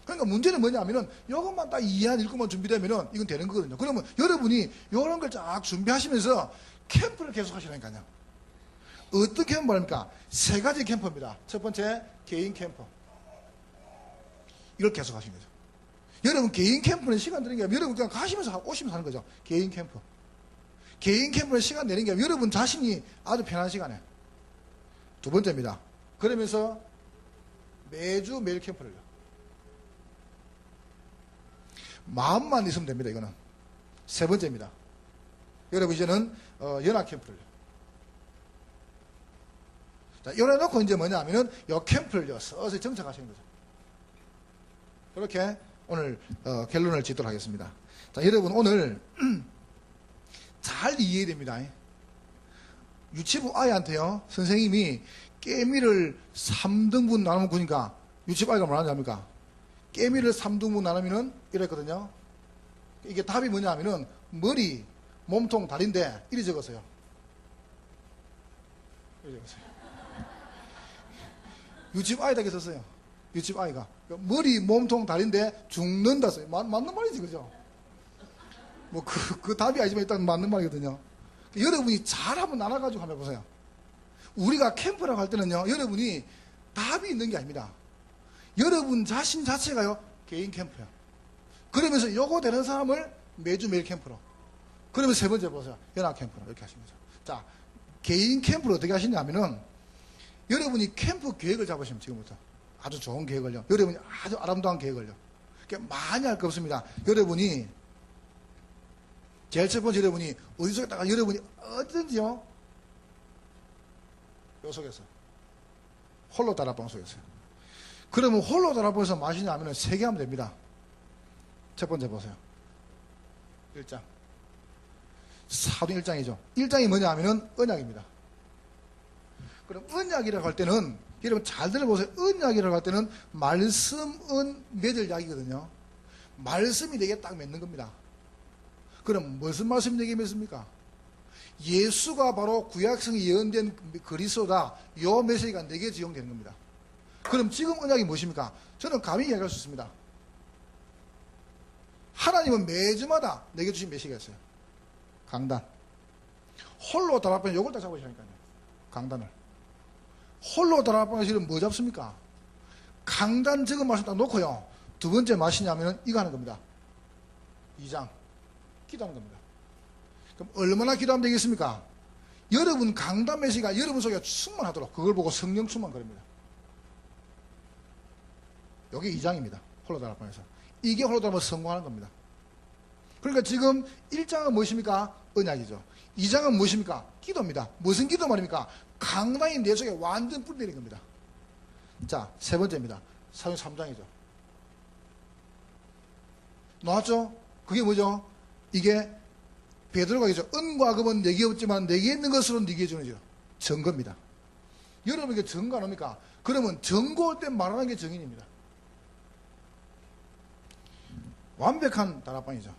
그러니까 문제는 뭐냐면은 이것만 딱 이해한 일꾼만 준비되면은 이건 되는 거거든요. 그러면 여러분이 이런 걸 쫙 준비하시면서 캠프를 계속 하시라니까요. 어떤 캠프 합니까? 세 가지 캠프입니다. 첫 번째, 개인 캠프. 이걸 계속 하시는 거죠. 여러분, 개인 캠프는 시간 드는 게 아니라 여러분 그냥 가시면서 오시면서 하는 거죠. 개인 캠프. 개인 캠프는 시간 내는 게 아니라 여러분 자신이 아주 편한 시간에. 두 번째입니다. 그러면서 매주 매일 캠프를요. 마음만 있으면 됩니다, 이거는. 세 번째입니다. 여러분, 이제는, 연합 캠프를요. 자, 열어놓고 이제 뭐냐 하면은, 요 캠프를요, 서서히 정착하시는 거죠. 그렇게 오늘, 결론을 짓도록 하겠습니다. 자, 여러분, 오늘, 잘 이해해야 됩니다. 유치부 아이한테요, 선생님이 깨미를 3등분 나누면 그러니까, 유치부 아이가 뭐라는지 압니까? 깨미를 3등분 나누면은 이랬거든요. 이게 답이 뭐냐 하면은 머리, 몸통, 다리인데 이리 적었어요. 이리 적었어요. 유치부 아이다 이렇게 썼어요. 유치부 아이가. 머리, 몸통, 다리인데 죽는다 써요. 맞는 말이지, 그죠? 뭐 그 답이 아니지만 일단 맞는 말이거든요. 여러분이 잘 한번 나눠가지고 한번 해보세요. 우리가 캠프라고 할 때는요, 여러분이 답이 있는 게 아닙니다. 여러분 자신 자체가요, 개인 캠프야. 그러면서 요거 되는 사람을 매주 매일 캠프로. 그러면 세 번째 보세요. 연합 캠프로. 이렇게 하시는 거죠. 자, 개인 캠프를 어떻게 하시냐면은, 여러분이 캠프 계획을 잡으시면 지금부터. 아주 좋은 계획을요. 여러분이 아주 아름다운 계획을요. 많이 할 거 없습니다. 여러분이, 제일 첫 번째 여러분이 어디 속에다가 여러분이 어디든지요, 요 속에서. 홀로 다락방 속에서요. 그러면 홀로 다락방에서 마시냐 하면 3개 하면 됩니다. 첫 번째 보세요. 1장. 사도 1장이죠. 1장이 뭐냐 하면은 언약입니다. 그럼 언약이라고 할 때는, 여러분 잘 들어보세요. 언약이라고 할 때는 말씀은 맺을 약이거든요. 말씀이 내게 딱 맺는 겁니다. 그럼 무슨 말씀이 내게 맺습니까? 예수가 바로 구약성이 예언된 그리스도다. 요 메시지가 내게 적용되는 겁니다. 그럼 지금 언약이 무엇입니까? 저는 감히 이야기할 수 있습니다. 하나님은 매주마다 내게 주신 메시지가 있어요. 강단. 홀로 다락방에 요걸 딱 잡으시라니까요. 강단을. 홀로 다락방에서 뭐 잡습니까? 강단 적은 말씀 딱 놓고요. 두 번째 마시냐면 이거 하는 겁니다. 2장. 기도하는 겁니다. 그럼 얼마나 기도하면 되겠습니까? 여러분 강단 메시지가 여러분 속에 충만하도록 그걸 보고 성령 충만 그럽니다. 여기 2장입니다. 홀로 다락방에서. 이게 홀로 다락방에서 성공하는 겁니다. 그러니까 지금 1장은 무엇입니까? 언약이죠. 2장은 무엇입니까? 기도입니다. 무슨 기도 말입니까? 강단이 내 속에 완전 뿌리내린 겁니다. 자, 세 번째입니다. 사도행전 3장이죠. 나왔죠? 그게 뭐죠? 이게 베드로가 얘기죠. 은과 금은 내게 없지만 내게 있는 것으로 네게 주는 죠. 증거입니다. 여러분에게 증거 안 옵니까? 그러면 증거할 때 말하는 게 증인입니다. 완벽한 다락방이죠.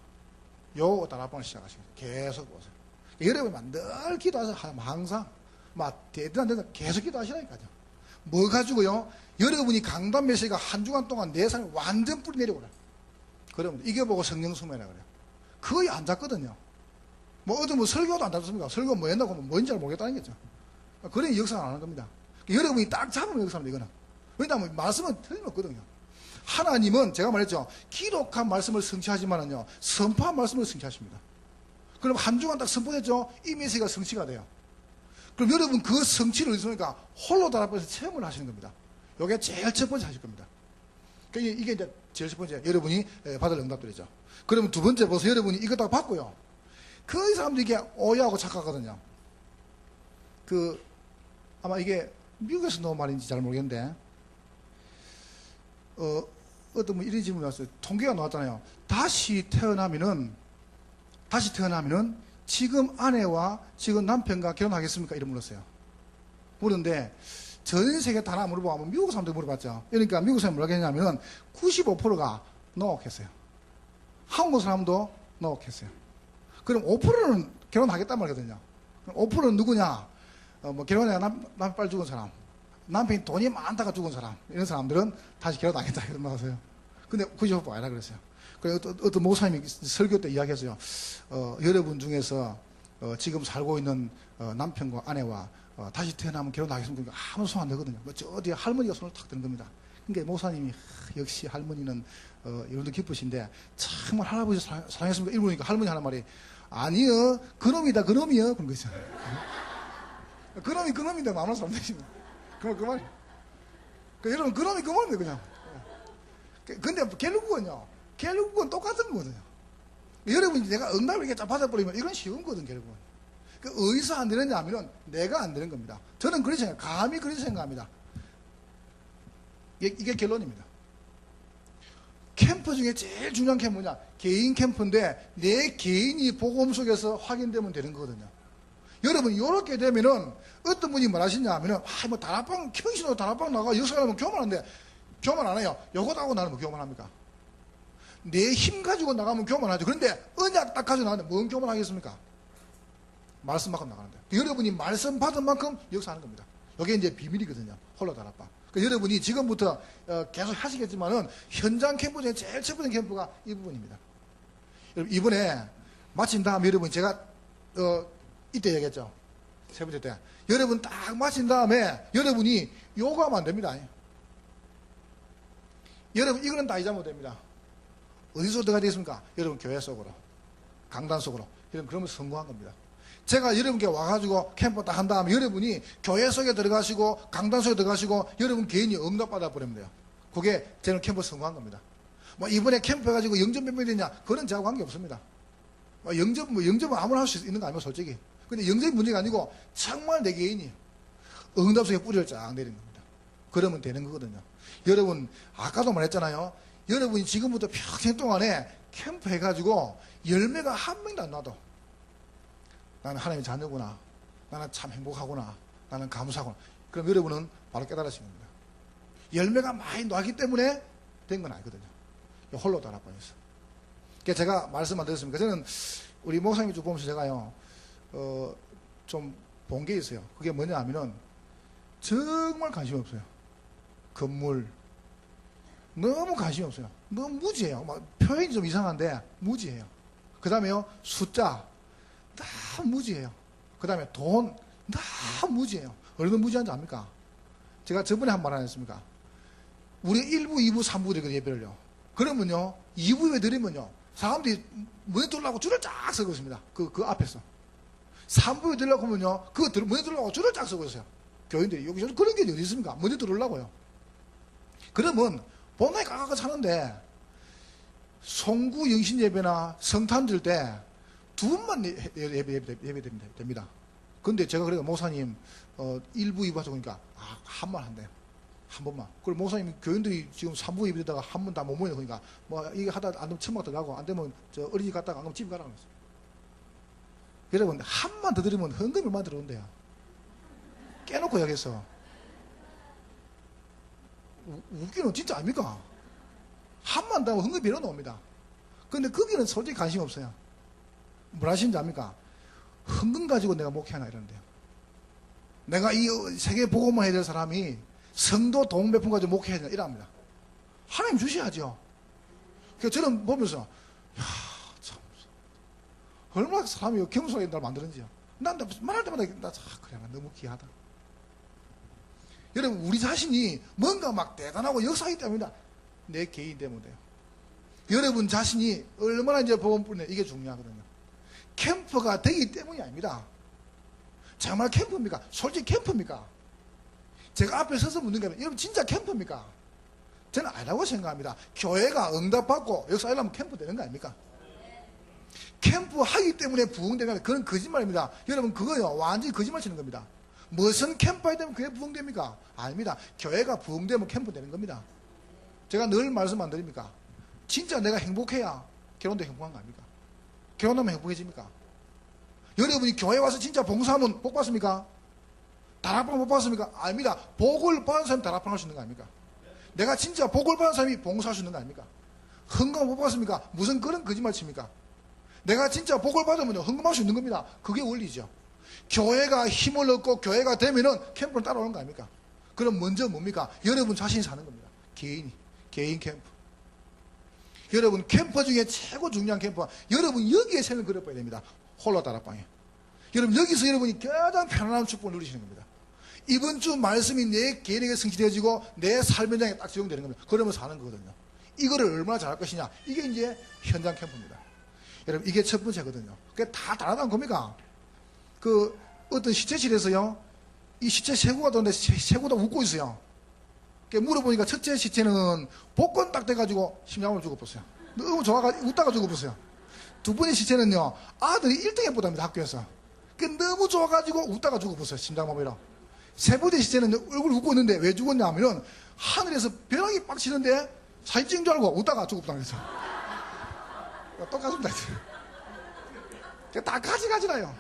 요 다락방을 시작하시면 계속 보세요. 여러분만 늘 기도하세요. 항상 막 대단한 계속 기도하시라니까요. 뭐 가지고요? 여러분이 강단 메시지가 한 주간 동안 내 삶에 완전 뿌리 내려오래. 그러면 이게 보고 성령 수매라 그래요. 거의 안 잤거든요. 뭐 어디 뭐 설교도 안 잤습니까? 설교 뭐 했나 하면 뭔지 잘 모르겠다는 거죠. 그래 역사가 안 하는 겁니다. 여러분이 딱 잡으면 역사입니다. 이거는. 왜냐하면 말씀은 틀림없거든요. 하나님은 제가 말했죠. 기록한 말씀을 성취하지만은요, 선포한 말씀을 성취하십니다. 그럼 한 주간 딱 선포했죠. 이 메시지가 성취가 돼요. 그럼 여러분 그 성취를 어디서니까 홀로 달아버려서 체험을 하시는 겁니다. 이게 제일 첫 번째 하실 겁니다. 그러니까 이게 이제 제일 첫 번째 여러분이 받을 응답들이죠. 그러면 두 번째 벌써 여러분이 이거 다 받고요. 그 사람들이 이게 오해하고 착각하거든요. 아마 이게 미국에서 나온 말인지 잘 모르겠는데, 어떤 뭐 이런 질문이 왔어요. 통계가 나왔잖아요. 다시 태어나면은 지금 아내와 지금 남편과 결혼하겠습니까? 이런 물었어요. 물었는데, 전 세계 다 물어보고 미국 사람들 물어봤죠. 그러니까 미국 사람이 뭐라고 했냐면은 95%가 노했어요. 한국 사람도 노했어요. 그럼 5%는 결혼하겠단 말이거든요. 5%는 누구냐? 뭐 결혼해 남편 빨리 죽은 사람, 남편이 돈이 많다가 죽은 사람, 이런 사람들은 다시 결혼하겠다 이런 말 하세요. 근데 95%가 아니라 그랬어요. 그래서 어떤 목사님이 설교 때 이야기했어요. 여러분 중에서 지금 살고 있는 남편과 아내와 다시 태어나면 결혼하겠습니까? 아무 손 안 되거든요. 저 어디 할머니가 손을 탁 드는 겁니다. 그러니까 목사님이 역시 할머니는 여러분도 기쁘신데 정말 할아버지 사랑했습니까? 이러니까 할머니 하는 말이 아니요 그놈이다 그놈이요 그런 거죠. 그놈이 그놈인데 마음을 사람 되시면 그 말. 여러분 그놈이 그놈인데 그냥. 근데 결국은 똑같은 거거든요. 여러분이 내가 응답을 이렇게 딱 받아버리면 이건 쉬운 거든 결국은. 어디서 안 되느냐 하면 내가 안 되는 겁니다. 저는 그렇게 생각해요. 감히 그렇게 생각합니다. 이게 결론입니다. 캠프 중에 제일 중요한 캠프 뭐냐? 개인 캠프인데 내 개인이 복음 속에서 확인되면 되는 거거든요. 여러분 이렇게 되면은 어떤 분이 말하시냐 하면은 뭐 다락방 평신도 다락방 나가 역사하면 교만한데 교만 안 해요. 요거 하고 나는 뭐 교만합니까? 내 힘 가지고 나가면 교만하죠. 그런데 언약 딱 가지고 나가는데 뭔 교만하겠습니까? 말씀만큼 나가는데 여러분이 말씀 받은 만큼 역사하는 겁니다. 이게 이제 비밀이거든요. 홀로 다락방. 그러니까 여러분이 지금부터 계속 하시겠지만은 현장 캠프 중에 제일 첫 번째 캠프가 이 부분입니다. 여러분 이번에 마친 다음에 여러분 제가 이때 얘기했죠. 세 번째 때. 여러분 딱 마친 다음에 여러분이 요구하면 안 됩니다. 여러분 이거는 다 잊으면 됩니다. 어디서 들어가야 되겠습니까? 여러분 교회 속으로, 강단 속으로. 여러분 그러면 성공한 겁니다. 제가 여러분께 와가지고 캠프 딱 한 다음에 여러분이 교회 속에 들어가시고 강단 속에 들어가시고 여러분 개인이 응답받아 버리면 돼요. 그게 저는 캠프 성공한 겁니다. 뭐 이번에 캠프 해가지고 영접 몇 명이 되냐? 그건 저하고 관계 없습니다. 영접은 아무나 할 수 있는 거 아니면 솔직히. 근데 영접이 문제가 아니고 정말 내 개인이 응답 속에 뿌리를 쫙 내리는 겁니다. 그러면 되는 거거든요. 여러분 아까도 말했잖아요. 여러분이 지금부터 평생 동안에 캠프 해가지고 열매가 한 명도 안 나도 나는 하나님의 자녀구나. 나는 참 행복하구나. 나는 감사하구나. 그럼 여러분은 바로 깨달으신 겁니다. 열매가 많이 나기 때문에 된 건 아니거든요. 홀로 다락방에서. 그러니까 제가 말씀 안 드렸습니까? 저는 우리 목사님 쭉 보면서 제가요, 좀 본 게 있어요. 그게 뭐냐 하면은 정말 관심이 없어요. 건물. 너무 관심이 없어요. 너무 무지해요. 막 표현이 좀 이상한데 무지해요. 그 다음에요, 숫자. 다 무지해요. 그 다음에 돈. 다 무지해요. 얼마나 무지한지 압니까? 제가 저번에 한 말 안 했습니까? 우리 1부, 2부, 3부 드리거든요, 예배를요. 그러면요, 2부에 드리면요, 사람들이 문에 들어오려고 줄을 쫙 서고 있습니다. 그 앞에서. 3부에 들어오려고 하면요, 문에 들어오려고 줄을 쫙 서고 있어요. 교인들이. 여기서 그런 게 어디 있습니까? 문에 들어오려고요. 그러면, 본당에 가까이 사는데, 송구 영신 예배나 성탄 들 때, 두 번만 예배 됩니다. 근데 제가 그래요, 목사님, 1부, 2부 하자 그러니까, 한 번 한대요. 한 번만. 그리고 목사님, 교인들이 지금 3부 예배 되다가 한 번 다 못 모여. 그러니까, 이게 하다 안 되면 천막 들어가고, 안 되면 어린이 갔다가 안 되면 집에 가라고 했어요. 여러분, 한 번 더 드리면 헌금이 얼마 들어온대요. 깨놓고 여기서. 웃기는 진짜 아닙니까? 한 번 더 하면 헌금이 빌어 나옵니다. 근데 거기는 솔직히 관심 없어요. 뭘 하시는지 압니까? 헌금 가지고 내가 목회하나 이러는데요. 내가 이 세계 복음을 해야 될 사람이 성도 동 몇 푼 가지고 목회해야 된다. 이랍니다. 하나님 주셔야죠. 그래서 저는 보면서, 야, 참, 얼마나 사람이 겸손하게 날 만드는지요. 난 말할 때마다, 그래, 너무 귀하다. 여러분, 우리 자신이 뭔가 막 대단하고 역사하기 때문이다. 내 개인 때문에 돼요. 여러분 자신이 얼마나 이제 복음 뿌리냐, 이게 중요하거든요. 캠프가 되기 때문이 아닙니다. 정말 캠프입니까? 솔직히 캠프입니까? 제가 앞에 서서 묻는 게 아니라, 여러분 진짜 캠프입니까? 저는 아니라고 생각합니다. 교회가 응답받고 역사하려면 캠프 되는 거 아닙니까? 캠프 하기 때문에 부흥되는 거, 그건 거짓말입니다. 여러분 그거요, 완전히 거짓말 치는 겁니다. 무슨 캠프 하기 때문에 그게 부흥됩니까? 아닙니다. 교회가 부흥되면 캠프 되는 겁니다. 제가 늘 말씀 안 드립니까? 진짜 내가 행복해야 결혼도 행복한 거 아닙니까? 결혼하면 행복해집니까? 여러분이 교회 와서 진짜 봉사하면 복 받습니까? 다락방 못 받습니까? 아닙니다. 복을 받은 사람이 다락방 할 수 있는 거 아닙니까? 내가 진짜 복을 받은 사람이 봉사할 수 있는 거 아닙니까? 헌금 못 받습니까? 무슨 그런 거짓말 칩니까? 내가 진짜 복을 받으면 헌금할 수 있는 겁니다. 그게 원리죠. 교회가 힘을 얻고 교회가 되면은 캠프를 따라오는 거 아닙니까? 그럼 먼저 뭡니까? 여러분 자신이 사는 겁니다. 개인 캠프. 여러분 캠프 중에 최고 중요한 캠프가 여러분 여기에 생을 걸어봐야 됩니다. 홀로 다락방에. 여러분 여기서 여러분이 가장 편안한 축복을 누리시는 겁니다. 이번 주 말씀이 내 개인에게 성취되어지고 내 삶 현장에 딱 적용되는 겁니다. 그러면 사는 거거든요. 이거를 얼마나 잘할 것이냐, 이게 이제 현장 캠프입니다. 여러분 이게 첫 번째거든요. 그게 다 다르다는 겁니까? 그 어떤 시체실에서요, 이 시체 세구가 도는데 세구가 웃고 있어요. 물어보니까 첫째 시체는 복권 딱 돼가지고 심장을 죽어버렸어요. 너무 좋아가지고 웃다가 죽어버렸어요. 두 번째 시체는요, 아들이 1등 해보답니다, 학교에서. 너무 좋아가지고 웃다가 죽어버렸어요, 심장마비로. 세 번째 시체는 얼굴 웃고 있는데 왜 죽었냐 하면 하늘에서 벼락이 빡 치는데 사진 찍은 줄 알고 웃다가 죽었답니다. 똑같습니다. 다 가지가지라요.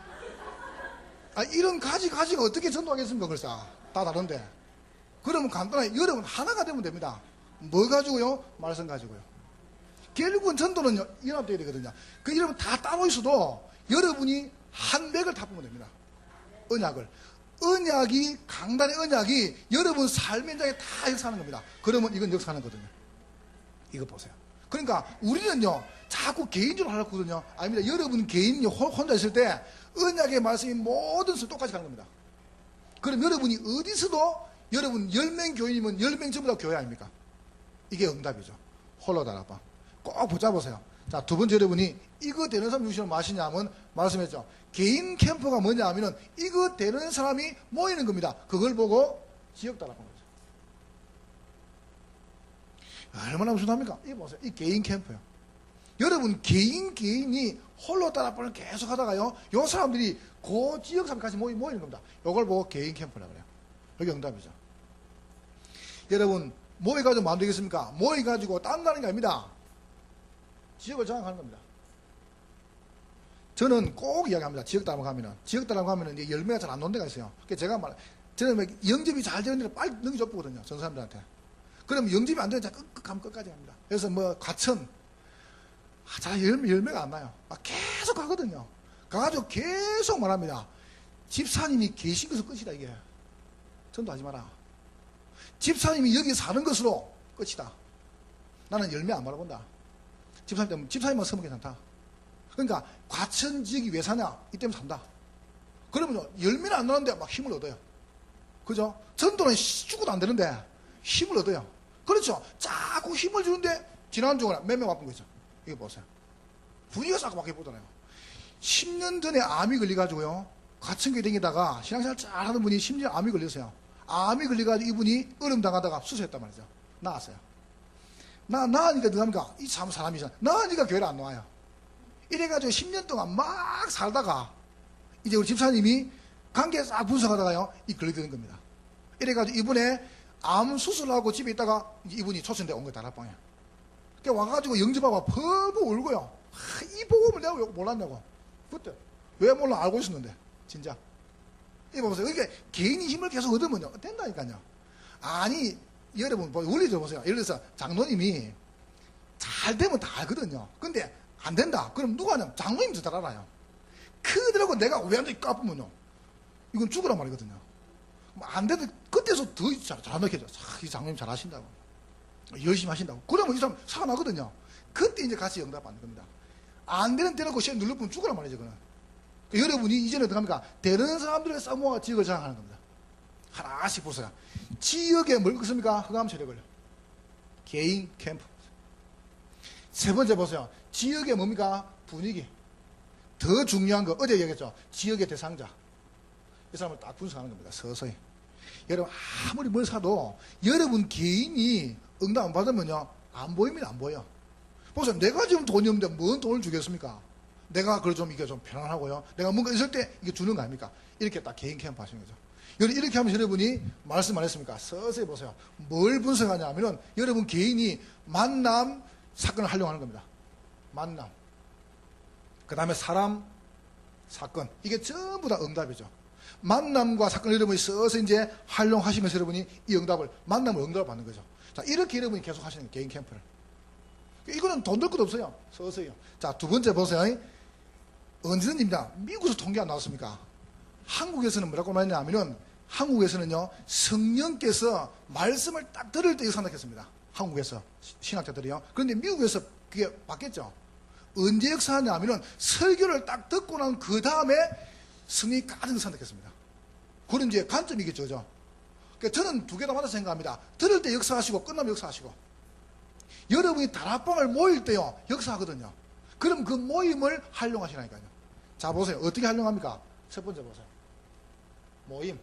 이런 가지가 어떻게 전도하겠습니까? 글쎄 다 다른데. 그러면 간단하게 여러분 하나가 되면 됩니다. 뭐 가지고요? 말씀 가지고요. 결국은 전도는요, 연합되어야 되거든요. 여러분 다 따로 있어도 여러분이 한 맥을 타보면 됩니다. 언약이 강단의 언약이 여러분 삶 현장에 다 역사하는 겁니다. 그러면 이건 역사하는 거거든요. 이거 보세요. 그러니까 우리는요 자꾸 개인적으로 하려고 하거든요. 아닙니다. 여러분 개인이 혼자 있을 때 언약의 말씀이 모든 수 똑같이 가는 겁니다. 그럼 여러분이 어디서도 여러분 10명 교인이면 10명 전부 다 교회 아닙니까? 이게 응답이죠. 홀로 다락방 꼭 붙잡으세요. 자, 두 번째 여러분이 이거 되는 사람 주시면 마시냐 하면 말씀했죠. 개인 캠프가 뭐냐 하면은 이거 되는 사람이 모이는 겁니다. 그걸 보고 지역 다락방 거죠. 얼마나 무슨합니까? 이거 보세요. 이 개인 캠프요. 여러분 개인이 홀로 다락방을 계속 하다가요, 요 사람들이 그 지역 사람까지 모이는 겁니다. 요걸 보고 개인 캠프라고 그래요. 여기 응답이죠. 여러분 모여가지고 마음 되겠습니까? 모여가지고 딴 다는 게 아닙니다. 지역을 장악하는 겁니다. 저는 꼭 이야기합니다. 지역 다락방 가면은 이제 열매가 잘 안 놓는 데가 있어요. 그래서 제가 저는 영접이 잘 되는 데를 빨리 넘겨줬거든요. 전 사람들한테. 그럼 영접이 안 되는 자 가면 끝까지 합니다. 그래서 과천 잘 열매가 안 나요. 계속 가거든요. 가가지고 계속 말합니다. 집사님이 계신 것은 끝이다 이게. 전도하지 마라. 집사님이 여기 사는 것으로 끝이다. 나는 열매 안 바라본다. 집사님만 서면 괜찮다. 그러니까 과천 지역이 왜 사냐? 이 때문에 산다. 그러면 열매는 안 나는데 막 힘을 얻어요. 그죠? 전도는 죽어도 안 되는데 힘을 얻어요. 그렇죠? 자꾸 힘을 주는데 지난주에 몇 명 아픈 거죠. 이거 보세요. 분위기가 싹 바뀌어보잖아요. 10년 전에 암이 걸려가지고요, 과천교회 다니다가 신앙생활 잘 하는 분이 심지어 암이 걸렸어요. 암이 걸려가지고 이분이 얼음 당하다가 수술했단 말이죠. 나았어요. 나으니까 누가 합니까? 이 참 사람이잖아. 나으니까 교회를 안 나와요. 이래가지고 10년 동안 막 살다가 이제 우리 집사님이 관계 싹 분석하다가요, 이 걸리게 겁니다. 이래가지고 이번에 암 수술하고 집에 있다가 이분이 초선대 온 거예요, 다락방에. 그러니까 와가지고 영접하고 펄펄 울고요. 이 복음을 내가 왜 몰랐냐고. 그때 왜 몰라? 알고 있었는데 진짜. 이거 보세요. 그러니까 개인이 힘을 계속 얻으면요 된다니까요. 아니 여러분 원리 들어보세요. 예를 들어서 장로님이 잘 되면 다 알거든요. 근데 안 된다. 그럼 누가 하냐면 장로님도 잘 알아요. 그들하고 내가 왜 앉아 까쁘면요, 이건 죽으란 말이거든요. 안 돼도 그때서 더 잘한다 해줘. 이 장로님 잘하신다고. 열심히 하신다고. 그러면 이 사람 살아나거든요. 그때 이제 같이 응답 받는 겁니다. 안 되는 대놓고 시험 눌러보면 죽으란 말이죠, 그는. 여러분이 이제는 어떻게 합니까? 되는 사람들의 싸움과 지역을 장악하는 겁니다. 하나씩 보세요. 지역에 뭘 긋습니까? 흑암 세력을. 개인 캠프. 세 번째 보세요. 지역에 뭡니까? 분위기. 더 중요한 거, 어제 얘기했죠. 지역의 대상자. 이 사람을 딱 분석하는 겁니다. 서서히. 여러분, 아무리 뭘 사도 여러분 개인이 응답 안 받으면요, 안 보입니다. 안 보여. 보세요. 내가 지금 돈이 없는데 뭔 돈을 주겠습니까? 내가 그걸 좀 이게 좀 편안하고요. 내가 뭔가 있을 때 이게 주는 거 아닙니까? 이렇게 딱 개인 캠프 하시는 거죠. 이렇게 하면 여러분이 말씀 안 했습니까? 서서히 보세요. 뭘 분석하냐 하면은 여러분 개인이 만남 사건을 활용하는 겁니다. 만남. 그 다음에 사람, 사건. 이게 전부 다 응답이죠. 만남과 사건을 여러분이 서서히 이제 활용하시면서 여러분이 이 응답을, 만남을 응답을 받는 거죠. 자, 이렇게 여러분이 계속 하시는 거예요. 개인 캠프를. 이거는 돈 들 것도 없어요. 서서히요. 자, 두 번째 보세요. 언제든입니다. 미국에서 통계 안 나왔습니까? 한국에서는 뭐라고 말했냐 하면은, 한국에서는요, 성령께서 말씀을 딱 들을 때 역사한다했습니다. 한국에서, 신학자들이요. 그런데 미국에서 그게 바뀌었죠. 언제 역사하냐 하면은, 설교를 딱 듣고 난 그 다음에 성령이 가득 역사한다했습니다. 그런 이제 관점이 있겠죠. 그죠? 그러니까 저는 두 개 다 맞아서 생각합니다. 들을 때 역사하시고, 끝나면 역사하시고. 여러분이 다락방을 모일 때요, 역사하거든요. 그럼 그 모임을 활용하시라니까요. 자, 보세요. 어떻게 활용합니까? 첫 번째 보세요. 모임.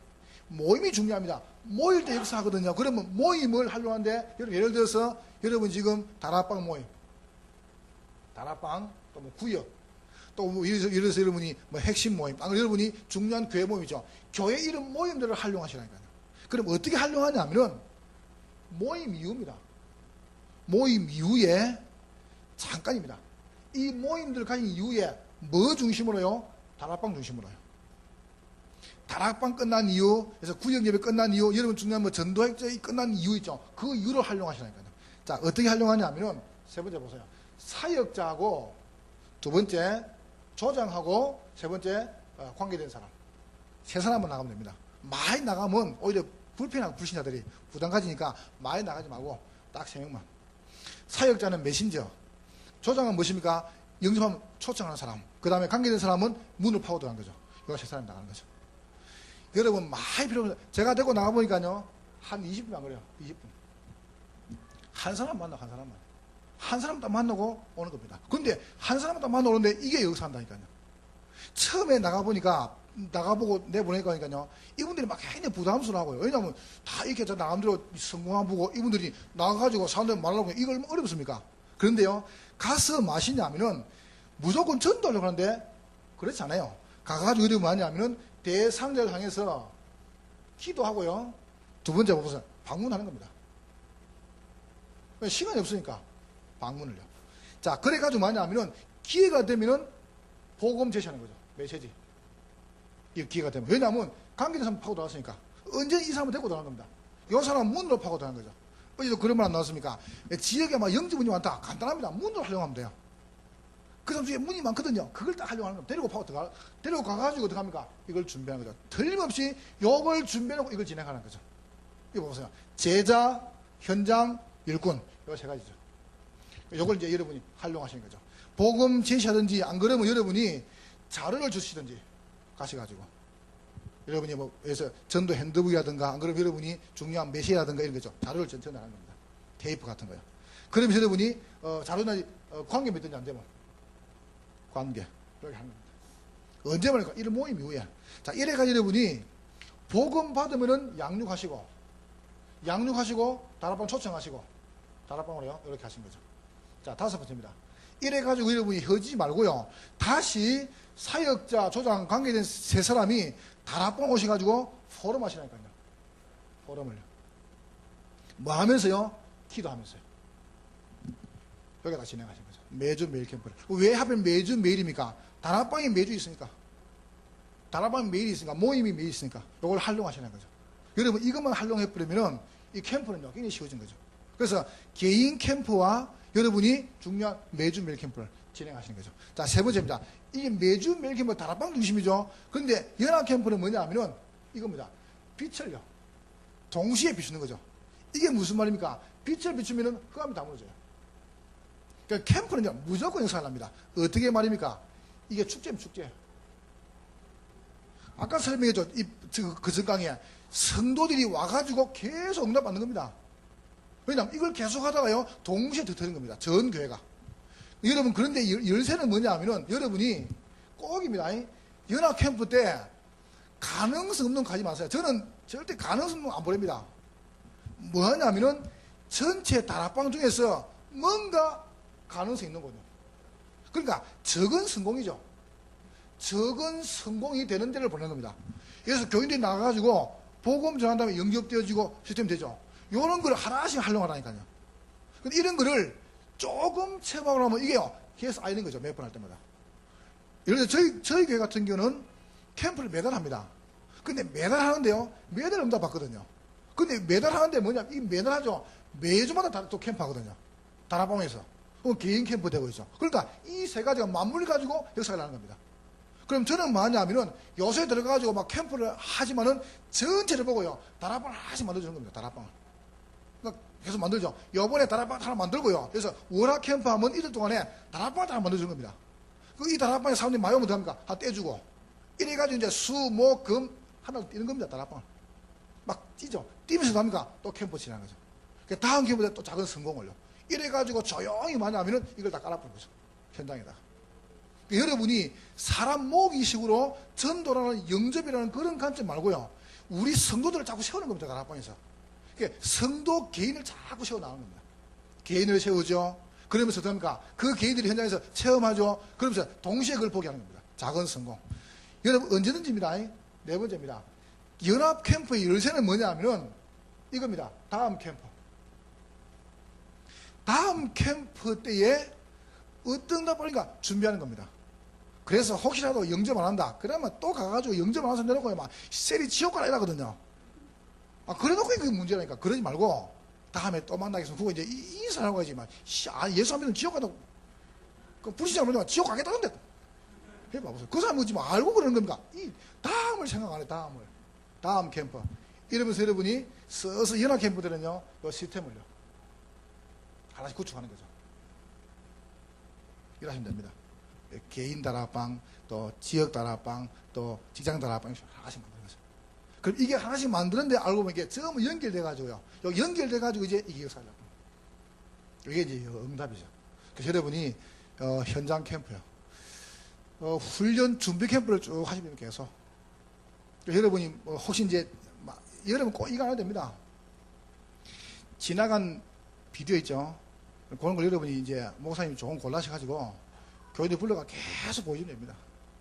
모임이 중요합니다. 모일 때 역사하거든요. 그러면 모임을 활용하는데, 여러분, 예를 들어서, 여러분 지금 다락방 모임. 다락방, 또 뭐 구역. 또 뭐, 예를 들어서 여러분이 뭐 핵심 모임. 여러분이 중요한 교회 모임이죠. 교회 이런 모임들을 활용하시라니까요. 그럼 어떻게 활용하냐 하면은, 모임 이후입니다. 모임 이후에, 잠깐입니다. 이 모임들 가진 이후에, 뭐 중심으로요? 다락방 중심으로요. 다락방 끝난 이유, 그래서 구역 예배 끝난 이유, 여러분 중요한 뭐 전도학자이 끝난 이유 있죠. 그 이유를 활용하시라니까요. 자, 어떻게 활용하냐 하면은, 세 번째 보세요. 사역자하고, 두 번째, 조장하고, 세 번째, 관계된 사람. 세 사람만 나가면 됩니다. 많이 나가면 오히려 불편한 불신자들이 부담 가지니까 많이 나가지 말고, 딱 세 명만. 사역자는 메신저. 조장은 무엇입니까? 영접하면 초청하는 사람. 그 다음에 관계된 사람은 문을 파고 들어간 거죠. 이거 세 사람이 나가는 거죠. 여러분, 많이 필요 없어요. 제가 데리고 나가보니까요, 한 20분 안 걸려요. 20분. 한 사람 만나고, 한 사람만. 한 사람 딱 만나고 오는 겁니다. 근데 한 사람 딱 만나고 오는데 이게 역사한다니까요. 처음에 나가보고 내보내니까요, 이분들이 막 굉장히 부담스러워하고요. 왜냐하면 다 이렇게 나름대로 성공한 보고 이분들이 나가가지고 사람들 말하려고 이거 얼마나 어렵습니까? 그런데요, 가서 마시냐면은 무조건 전도하려고 하는데 그렇지 않아요. 가가지고 이러면 뭐하냐면은 대상자를 향해서 기도하고요. 두 번째 보세요. 방문하는 겁니다. 시간이 없으니까 방문을요. 자, 그래가지고 뭐하냐면은 기회가 되면은 복음 제시하는 거죠. 메시지. 이 기회가 되면. 왜냐하면 관계된 사람 파고 들어왔으니까. 언제 이 사람을 데리고 들어가는 겁니다. 이 사람 문으로 파고 들어가는 거죠. 어제도 그런 말 안 나왔습니까? 지역에 막 영지문이 많다. 간단합니다. 문으로 활용하면 돼요. 그 사람 중에 문이 많거든요. 그걸 딱 활용하는 겁니다. 데리고 가가지고 어떻게 합니까? 이걸 준비하는 거죠. 틀림없이 요걸 준비해놓고 이걸 진행하는 거죠. 이거 보세요. 제자, 현장, 일꾼. 이거 세 가지죠. 요걸 이제 여러분이 활용하시는 거죠. 복음 제시하든지, 안 그러면 여러분이 자료를 주시든지, 가셔가지고. 여러분이 뭐, 그래서 전도 핸드북이라든가, 안 그러면 여러분이 중요한 메시라든가 이런 거죠. 자료를 전달하는 겁니다. 테이프 같은 거요. 그러면서 여러분이, 자료나, 관계 맺든지 안 되면, 관계. 이렇게 하는 겁니다. 언제 말할까? 이런 모임 이후에. 자, 이래가지고 여러분이, 복음 받으면은 양육하시고, 다락방 초청하시고, 다락방으로요. 이렇게 하신 거죠. 자, 다섯 번째입니다. 이래가지고 여러분이 헤어지지 말고요. 다시 사역자, 조장, 관계된 세 사람이 다락방 오셔가지고 포럼 하시라니까요. 포럼을요. 뭐 하면서요? 기도하면서요. 여기다 진행하신 거죠. 매주 매일 캠프를. 왜 하필 매주 매일입니까? 다락방이 매주 있으니까. 다락방이 매일 있으니까. 모임이 매일 있으니까. 이걸 활용하시는 거죠. 여러분, 이것만 활용해버리면은 이 캠프는요, 굉장히 쉬워진 거죠. 그래서 개인 캠프와 여러분이 중요한 매주 매일 캠프를 진행하시는 거죠. 자, 세 번째입니다. 이게 매주 매일 캠프 다락방 중심이죠. 그런데 연합 캠프는 뭐냐 하면은 이겁니다. 빛을요. 동시에 비추는 거죠. 이게 무슨 말입니까? 빛을 비추면 흑암이 다 무너져요. 그러니까 캠프는 무조건 역사를 합니다. 어떻게 말입니까? 이게 축제입니다, 축제. 아까 설명했죠. 그 전강에 성도들이 와가지고 계속 응답받는 겁니다. 왜냐하면 이걸 계속 하다가요, 동시에 터뜨린 겁니다. 전 교회가. 여러분, 그런데 열쇠는 뭐냐 하면은, 여러분이 꼭입니다. 연합 캠프 때 가능성 없는 거 가지 마세요. 저는 절대 가능성 없는 거 안 보냅니다. 뭐 하냐면은, 전체 다락방 중에서 뭔가 가능성이 있는 거죠. 그러니까 적은 성공이죠. 적은 성공이 되는 데를 보내는 겁니다. 그래서 교인들이 나가가지고 복음 전한 다음에 영접되어지고 시스템 되죠. 이런 걸 하나씩 활용하라니까요. 근데 이런 거를 조금 체험하고 나면 이게요, 계속 쌓이는 거죠. 몇 번 할 때마다. 예를 들어 저희 교회 같은 경우는 캠프를 매달 합니다. 근데 매달 하는데요, 매달 응답 받거든요. 근데 매달 하는데 뭐냐, 이 매달 하죠. 매주마다 또 캠프 하거든요. 다락방에서. 개인 캠프 되고 있죠. 그러니까 이 세 가지가 맞물려 가지고 역사를 하는 겁니다. 그럼 저는 뭐 하냐면은 요새 들어가가지고 막 캠프를 하지만은 전체를 보고요, 다락방을 하나씩 만들어주는 겁니다. 다락방을. 그러니까 계속 만들죠. 요번에 다락방 하나 만들고요. 그래서 월화 캠프 하면 이틀 동안에 다락방을 하나 만들어주는 겁니다. 이 다락방에 사람들이 많이 오면 됩니까? 하나 떼주고. 이래가지고 이제 수, 목, 금 하나 뛰는 겁니다. 다락방을. 막 뛰죠. 뛰면서 합니까? 또 캠프 지나는 거죠. 다음 캠프 때 또 작은 성공을요. 이래가지고 조용히 많이 하면은 이걸 다 깔아버린 거죠. 현장에다가. 그러니까 여러분이 사람 모기식으로 전도라는 영접이라는 그런 관점 말고요, 우리 성도들을 자꾸 세우는 겁니다. 다락방에서. 그러니까 성도 개인을 자꾸 세워나가는 겁니다. 개인을 세우죠. 그러면서 어떡합니까? 그 개인들이 현장에서 체험하죠. 그러면서 동시에 그걸 보게 하는 겁니다. 작은 성공. 여러분, 언제든지입니다. 네 번째입니다. 연합 캠프의 열쇠는 뭐냐 하면은 이겁니다. 다음 캠프. 다음 캠프 때에 어떤 답을니까 준비하는 겁니다. 그래서 혹시라도 영접 안 한다. 그러면 또 가가지고 영접 안 해서 내놓고 막 셀이 지옥 가라 이러거든요. 그래놓고 그게 문제라니까. 그러지 말고 다음에 또 만나겠습니다. 그거 이제 인사를 하고 하지. 예수 안 믿으면 지옥 가다. 그 불신자 그러면 지옥 가겠다는데. 해봐보세요. 그 사람은 지금 알고 그러는 겁니까? 이 다음을 생각 안 해. 다음을. 다음 캠프. 이러면서 여러분이 서서 연합 캠프들은요, 요 시스템을요, 하나씩 구축하는 거죠. 이러시면 됩니다. 개인 다락방, 또 지역 다락방, 또 직장 다락방, 하나씩 만드는 거죠. 그럼 이게 하나씩 만드는데 알고 보면 이게 전부 연결돼가지고요. 여기 연결돼가지고 이제 이게 역사를 합니다. 이게 이제 응답이죠. 그래서 여러분이, 현장 캠프요. 훈련 준비 캠프를 쭉 하시면 계속. 여러분이 혹시 이제, 여러분 꼭 이거 하면 됩니다. 지나간 비디오 있죠? 그런 걸 여러분이 이제 목사님이 조금 골라셔가지고 교회들 불러가 계속 보여주면 됩니다.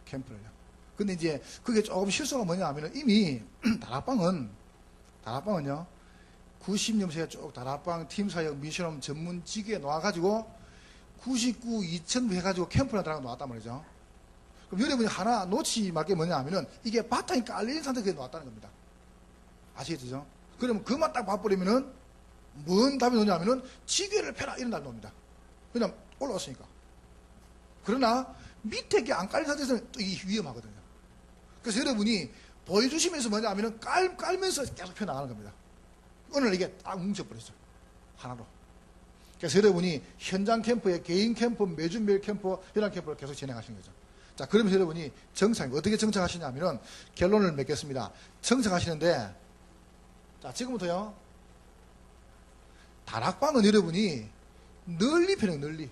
캠프를요. 근데 이제 그게 조금 실수가 뭐냐 하면은 이미 다락방은요, 90년대에 쭉 다락방 팀사역 미션홈 전문직에 놓아가지고 99, 2000 해가지고 캠프를 들어가 놓았단 말이죠. 그럼 여러분이 하나 놓치지 말 게 뭐냐 하면은 이게 바탕이 깔린 상태에 놓았다는 겁니다. 아시겠죠? 그러면 그만 딱 봐버리면은 뭔 답이 나오냐 하면은 지게를 펴라 이런 답이 나옵니다. 왜냐면 올라왔으니까. 그러나 밑에 게 안 깔린 상태에서는 또 이게 위험하거든요. 그래서 여러분이 보여주시면서 뭐냐 하면은 깔면서 계속 펴나가는 겁니다. 오늘 이게 딱 뭉쳐버렸죠. 하나로. 그래서 여러분이 현장 캠프에 개인 캠프, 매주 매일 캠프, 연합 캠프를 계속 진행하시는 거죠. 자, 그러면서 여러분이 어떻게 정착하시냐 하면은 결론을 맺겠습니다. 정착하시는데, 자, 지금부터요, 다락방은 여러분이 널리 펴는 널리.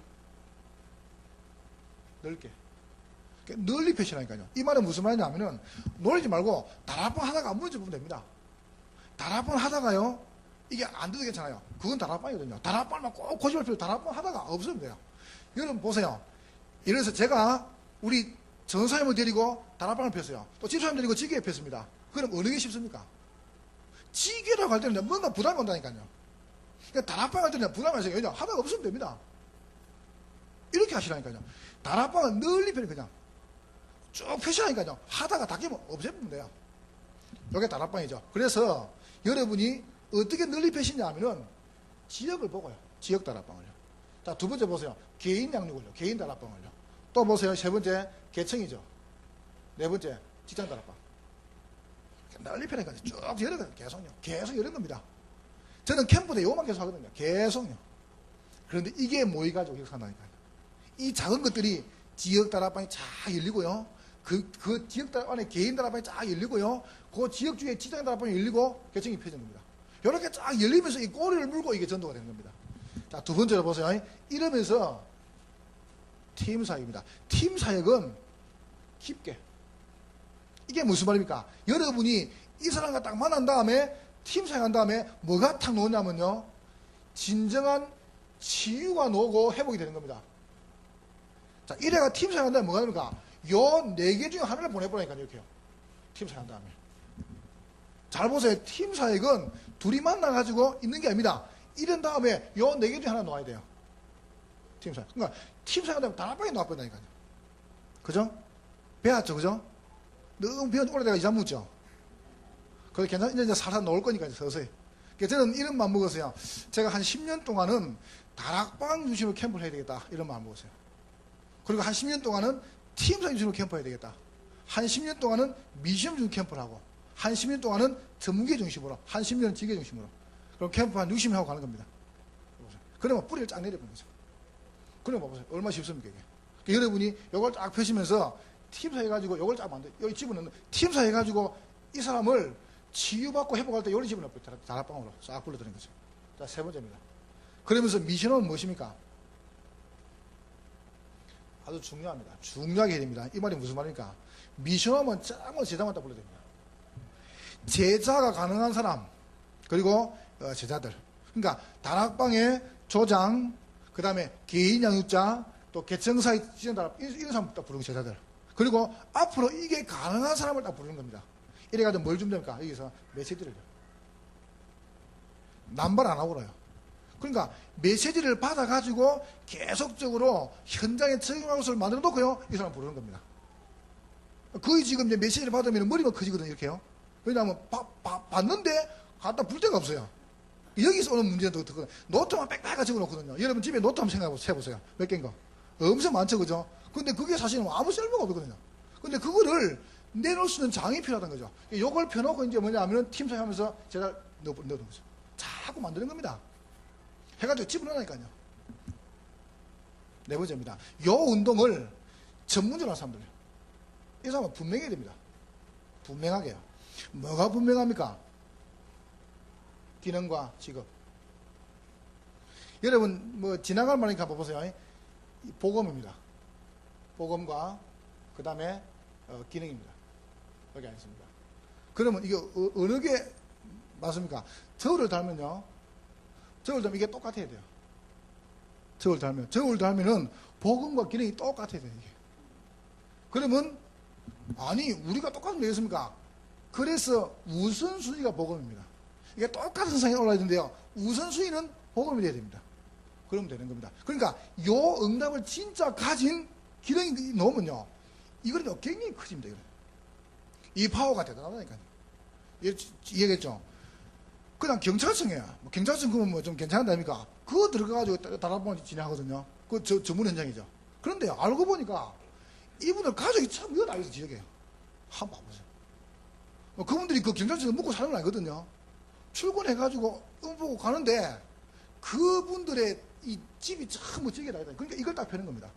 넓게. 널리 펴시라니까요. 이 말은 무슨 말이냐 하면은, 놀리지 말고 다락방 하다가 안 무너져 보면 됩니다. 다락방 하다가요, 이게 안 돼도 괜찮아요. 그건 다락방이거든요. 다락방만 꼭 고집할 필요, 다락방 하다가 없으면 돼요. 여러분 보세요. 예를 들어서 제가 우리 전사님을 데리고 다락방을 폈어요. 또 집사님 데리고 지게에 폈습니다. 그럼 어느 게 쉽습니까? 지게라고 할 때는 뭔가 부담이 온다니까요. 그러니까 다락방 할 때는 부담이 안 생겨요. 그냥 하다가 없으면 됩니다. 이렇게 하시라니까요. 다락방은 널리 펴는 그냥 쭉 펴시라니까요. 하다가 닦이면 없애면 돼요. 이게 다락방이죠. 그래서 여러분이 어떻게 널리 펴시냐 하면은 지역을 보고요. 지역 다락방을요. 자, 두 번째 보세요. 개인 양육을요. 개인 다락방을요. 또 보세요. 세 번째, 계층이죠. 네 번째, 직장 다락방. 널리 펴니까 쭉 열어가요. 계속 열은 겁니다. 저는 캠프 때 요만 계속 하거든요. 계속요. 그런데 이게 모여가지고 계속 한다니까요. 이 작은 것들이 지역 다락방이 쫙 열리고요. 그 지역 다락방 안에 개인 다락방이 쫙 열리고요. 그 지역 주에 직장 다락방이 열리고 개청이 펴지는 겁니다. 이렇게 쫙 열리면서 이 꼬리를 물고 이게 전도가 되는 겁니다. 자, 두 번째로 보세요. 이러면서 팀 사역입니다. 팀 사역은 깊게. 이게 무슨 말입니까? 여러분이 이 사람과 딱 만난 다음에 팀 사역한 다음에 뭐가 탁 나오냐면요. 진정한 치유가 나오고 회복이 되는 겁니다. 자, 이래가 팀 사역한 다음에 뭐가 됩니까? 요 네 개 중에 하나를 보내보라니까요. 이렇게요. 팀 사역한 다음에. 잘 보세요. 팀 사역은 둘이 만나가지고 있는 게 아닙니다. 이런 다음에 요 네 개 중에 하나 놓아야 돼요. 팀 사역. 그러니까 팀 사역한 다음에 다락방에 놓아버린다니까요. 그죠? 배웠죠, 그죠? 너무 배운 지 오래돼가 이상 묻죠? 그래, 이제 살살 놓을 거니까, 서서히. 그러니까 저는 이런 마음 먹었어요. 제가 한 10년 동안은 다락방 중심으로 캠프를 해야 되겠다. 이런 마음 먹었어요. 그리고 한 10년 동안은 팀 사역 중심으로 캠프 해야 되겠다. 한 10년 동안은 미션 중심으로 캠프를 하고, 한 10년 동안은 전문계 중심으로, 한 10년은 지계 중심으로. 그럼 캠프 한 60년 하고 가는 겁니다. 그러면 뿌리를 쫙 내려보는 거죠. 그러면 봐보세요. 얼마나 쉽습니까, 이게. 그러니까 여러분이 이걸 쫙 펴시면서 팀사 해가지고 이걸 쫙 만들어. 여기 집어넣는, 팀사 해가지고 이 사람을 치유받고 회복할 때 여기 집어넣어요. 다락방으로 싹 불러드리는 거죠. 자, 세 번째입니다. 그러면서 미션은 무엇입니까? 아주 중요합니다. 중요하게 해야 됩니다. 이 말이 무슨 말입니까? 미션하면 짱을 제자만 딱 불러야 됩니다. 제자가 가능한 사람, 그리고 제자들. 그러니까 다락방의 조장, 그 다음에 개인 양육자, 또 개청사의 지정다락, 이런 사람 딱 부르는 제자들. 그리고 앞으로 이게 가능한 사람을 딱 부르는 겁니다. 이래가지고 뭘 주면 됩니까? 여기서 메시지를. 남발 안 하고 그래요. 그러니까 메시지를 받아가지고 계속적으로 현장에 적용할 것을 만들어 놓고요. 이 사람 부르는 겁니다. 거의 지금 이제 메시지를 받으면 머리가 커지거든요. 이렇게요. 왜냐하면 받는데 갖다 불 데가 없어요. 여기서 오는 문제는 더 크거든요. 노트만 빽빽하게 적어놓거든요. 여러분 집에 노트 한번 생각해보세요. 몇 개인가? 엄청 많죠, 그죠? 근데 그게 사실은 아무 쓸모가 없거든요. 근데 그거를 내놓을 수 있는 장이 필요하다는 거죠. 요걸 펴놓고 이제 뭐냐면 팀사역 하면서 제가 넣는 거죠. 자꾸 만드는 겁니다. 해가지고 집어넣으니까요. 네 번째입니다. 요 운동을 전문적으로 하는 사람들. 이 사람은 분명해야 됩니다. 분명하게요. 뭐가 분명합니까? 기능과 직업. 여러분, 뭐, 지나갈 말이니까 봐보세요. 복음입니다. 복음과, 그 다음에, 기능입니다. 여기 있습니다. 그러면 이게 어느 게 맞습니까? 저울을 달면요. 저울 달면 이게 똑같아야 돼요. 저울 달면은 복음과 기능이 똑같아야 돼요, 이게. 그러면, 아니, 우리가 똑같으면 되겠습니까? 그래서 우선순위가 복음입니다. 이게 똑같은 상에 올라야 되는데요. 우선순위는 복음이 돼야 됩니다. 그러면 되는 겁니다. 그러니까 요 응답을 진짜 가진 기능이 넣으면요. 이거는 굉장히 커집니다. 이거는. 이 파워가 대단하다니까요. 이해겠죠? 그냥 경찰청이야. 뭐 경찰청 그러면 뭐 좀 괜찮다니까. 그거 들어가가지고 다락방을 진행하거든요. 그거 전문 현장이죠. 그런데 알고 보니까 이분들 가족이 참 여러 나이에서 지역이에요. 한번 봐보세요. 그분들이 그 경찰청에서 묵고 사는 건 아니거든요. 출근해가지고 보고 가는데 그분들의 이 집이 전부 지역에 나있다. 그러니까 이걸 딱 펴는 겁니다.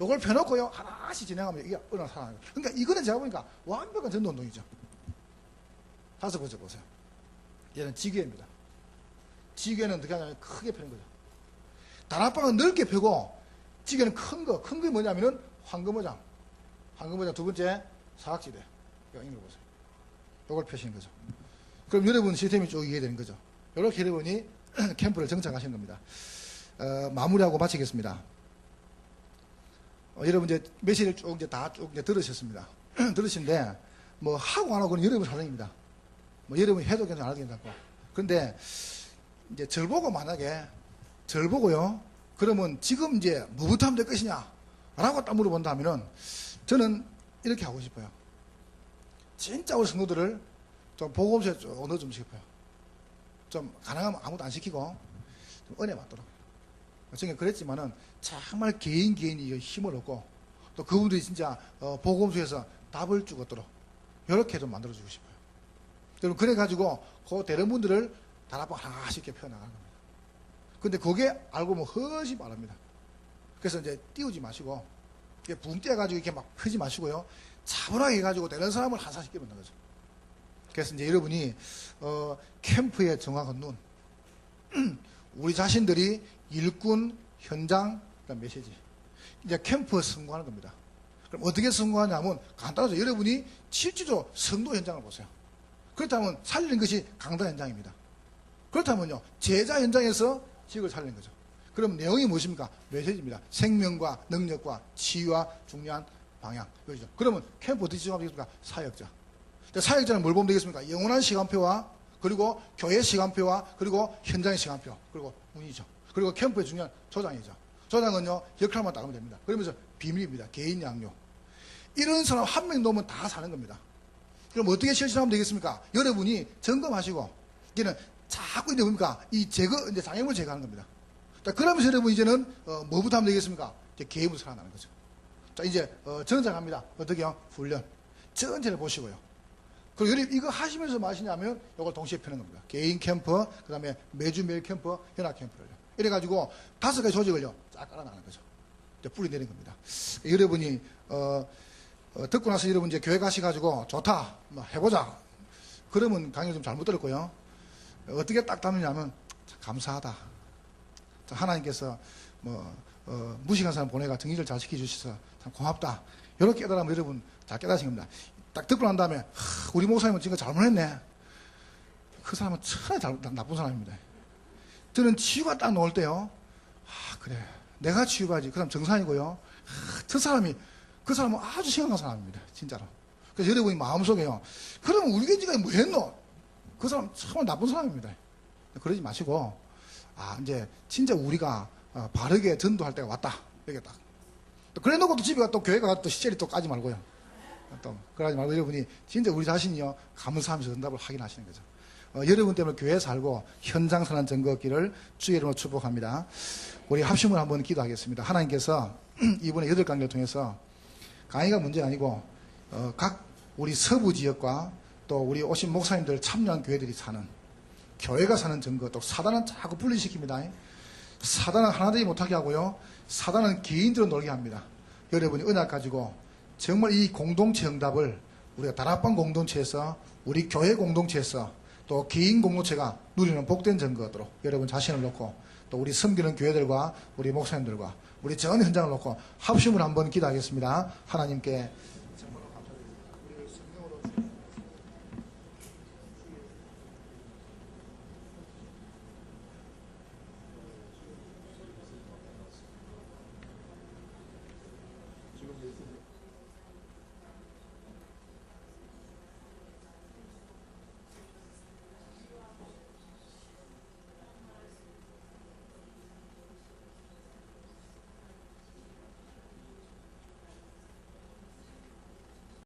이걸 펴놓고요. 하나씩 진행하면 이게 얼마나 살아나요. 그러니까 이거는 제가 보니까 완벽한 전도운동이죠. 다섯 번째 보세요. 얘는 지게입니다. 지게는 어떻게 하냐면 크게 펴는 거죠. 다락방은 넓게 펴고 지게는 큰 게 뭐냐면은 황금어장 두 번째 사각지대. 이거 이거 보세요. 이걸 펴시는 거죠. 그럼 여러분 시스템이 쭉 이해되는 거죠. 이렇게 여러분이 캠프를 정착하시는 겁니다. 마무리하고 마치겠습니다. 여러분 이제 메시지를 쭉 이제 들으셨습니다. 들으신데 뭐 하고 안 하고는 여러분 사정입니다. 뭐 여러분이 해도 괜찮고 안 해도 괜찮고. 그런데 이제 절 보고요. 그러면 지금 이제 뭐부터 하면 될 것이냐? 라고 딱 물어본다 하면은 저는 이렇게 하고 싶어요. 진짜 우리 성도들을 좀 복음서에 좀 넣어 주고 싶어요. 좀 가능하면 아무도 안 시키고 좀 은혜 받도록. 저는 그랬지만은 정말 개인이 힘을 얻고 또 그분들이 진짜 복음서에서 답을 주고도록 이렇게 좀 만들어 주고 싶어요. 여러분, 그래가지고 그 대련분들을 다락방 하나씩 이렇게 펴나가는 겁니다. 근데 그게 알고 보면 훨씬 빠릅니다. 그래서 이제 띄우지 마시고, 붕 떼가지고 이렇게 막 펴지 마시고요. 차분하게 해가지고 되는 사람을 한 사씩 끼면 되는 거죠. 그래서 이제 여러분이, 캠프의 정확한 눈, 우리 자신들이 일꾼, 현장, 그다음 메시지. 이제 캠프 성공하는 겁니다. 그럼 어떻게 성공하냐면 간단하죠. 여러분이 실질적으로 성도 현장을 보세요. 그렇다면 살리는 것이 강단 현장입니다. 그렇다면요, 제자 현장에서 지역을 살리는 거죠. 그럼 내용이 무엇입니까? 메시지입니다. 생명과 능력과 치유와 중요한 방향. 그렇죠. 그러면 캠프 어떻게 지정하면 되겠습니까? 사역자. 사역자는 뭘 보면 되겠습니까? 영원한 시간표와 그리고 교회 시간표와 그리고 현장의 시간표 그리고 문이죠. 그리고 캠프의 중요한 조장이죠. 조장은요, 역할만 따르면 됩니다. 그러면서 비밀입니다. 개인 양육. 이런 사람 한 명 놓으면 다 사는 겁니다. 그럼 어떻게 실천하면 되겠습니까? 여러분이 점검하시고, 이제는 자꾸 이제 뭡니까? 이 이제 장애물 제거하는 겁니다. 자, 그러면서 여러분 이제는, 뭐부터 하면 되겠습니까? 이제 개인부터 살아나는 거죠. 자, 이제, 전장합니다. 어떻게요? 훈련. 전체를 보시고요. 그리고 여러분 이거 하시면서 뭐 하시냐면, 이걸 동시에 펴는 겁니다. 개인 캠프, 그 다음에 매주 매일 캠프, 현악 캠프를요. 이래가지고 5가지 조직을요, 쫙 깔아나가는 거죠. 이제 뿌리 내린 겁니다. 여러분이, 듣고 나서 여러분 이제 교회 가셔가지고 좋다, 뭐 해보자. 그러면 강의 좀 잘못 들었고요. 어떻게 딱 담느냐면, 감사하다. 하나님께서 무식한 사람 보내가 정리를 잘 시켜주셔서 참 고맙다. 이렇게 깨달으면 여러분 잘 깨닫으신 겁니다. 딱 듣고 난 다음에, 우리 목사님은 지금 잘못했네. 그 사람은 천하에 나쁜 사람입니다. 저는 치유가 딱 나올 때요, 그래, 내가 치유받지. 그 사람 정상이고요. 그 사람은 아주 심각한 사람입니다. 진짜로. 그래서 여러분이 마음속에요, 그러면 우리 교회가 뭐 했노? 그 사람 정말 나쁜 사람입니다. 그러지 마시고, 이제 진짜 우리가 바르게 전도할 때가 왔다. 이렇게 딱. 그래 놓고 또 집에 또 교회 가서 또 시체리 또 까지 말고요. 또 그러지 말고 여러분이 진짜 우리 자신이요, 감사하면서 응답을 하긴 하시는 거죠. 여러분 때문에 교회 살고 현장 사는 증거 얻기를 주의 이름으로 축복합니다. 우리 합심을 한번 기도하겠습니다. 하나님께서 이번에 8강의를 통해서 강의가 문제가 아니고 각 우리 서부 지역과 또 우리 오신 목사님들 참여한 교회들이 사는, 교회가 사는 증거, 또 사단은 자꾸 분리시킵니다. 사단은 하나 되지 못하게 하고요, 사단은 개인들로 놀게 합니다. 여러분이 언약 가지고 정말 이 공동체 응답을 우리가 다락방 공동체에서, 우리 교회 공동체에서, 또 개인 공동체가 누리는 복된 증거 얻도록 여러분 자신을 놓고, 또 우리 섬기는 교회들과 우리 목사님들과 우리 전 현장을 놓고 합심을 한번 기도하겠습니다. 하나님께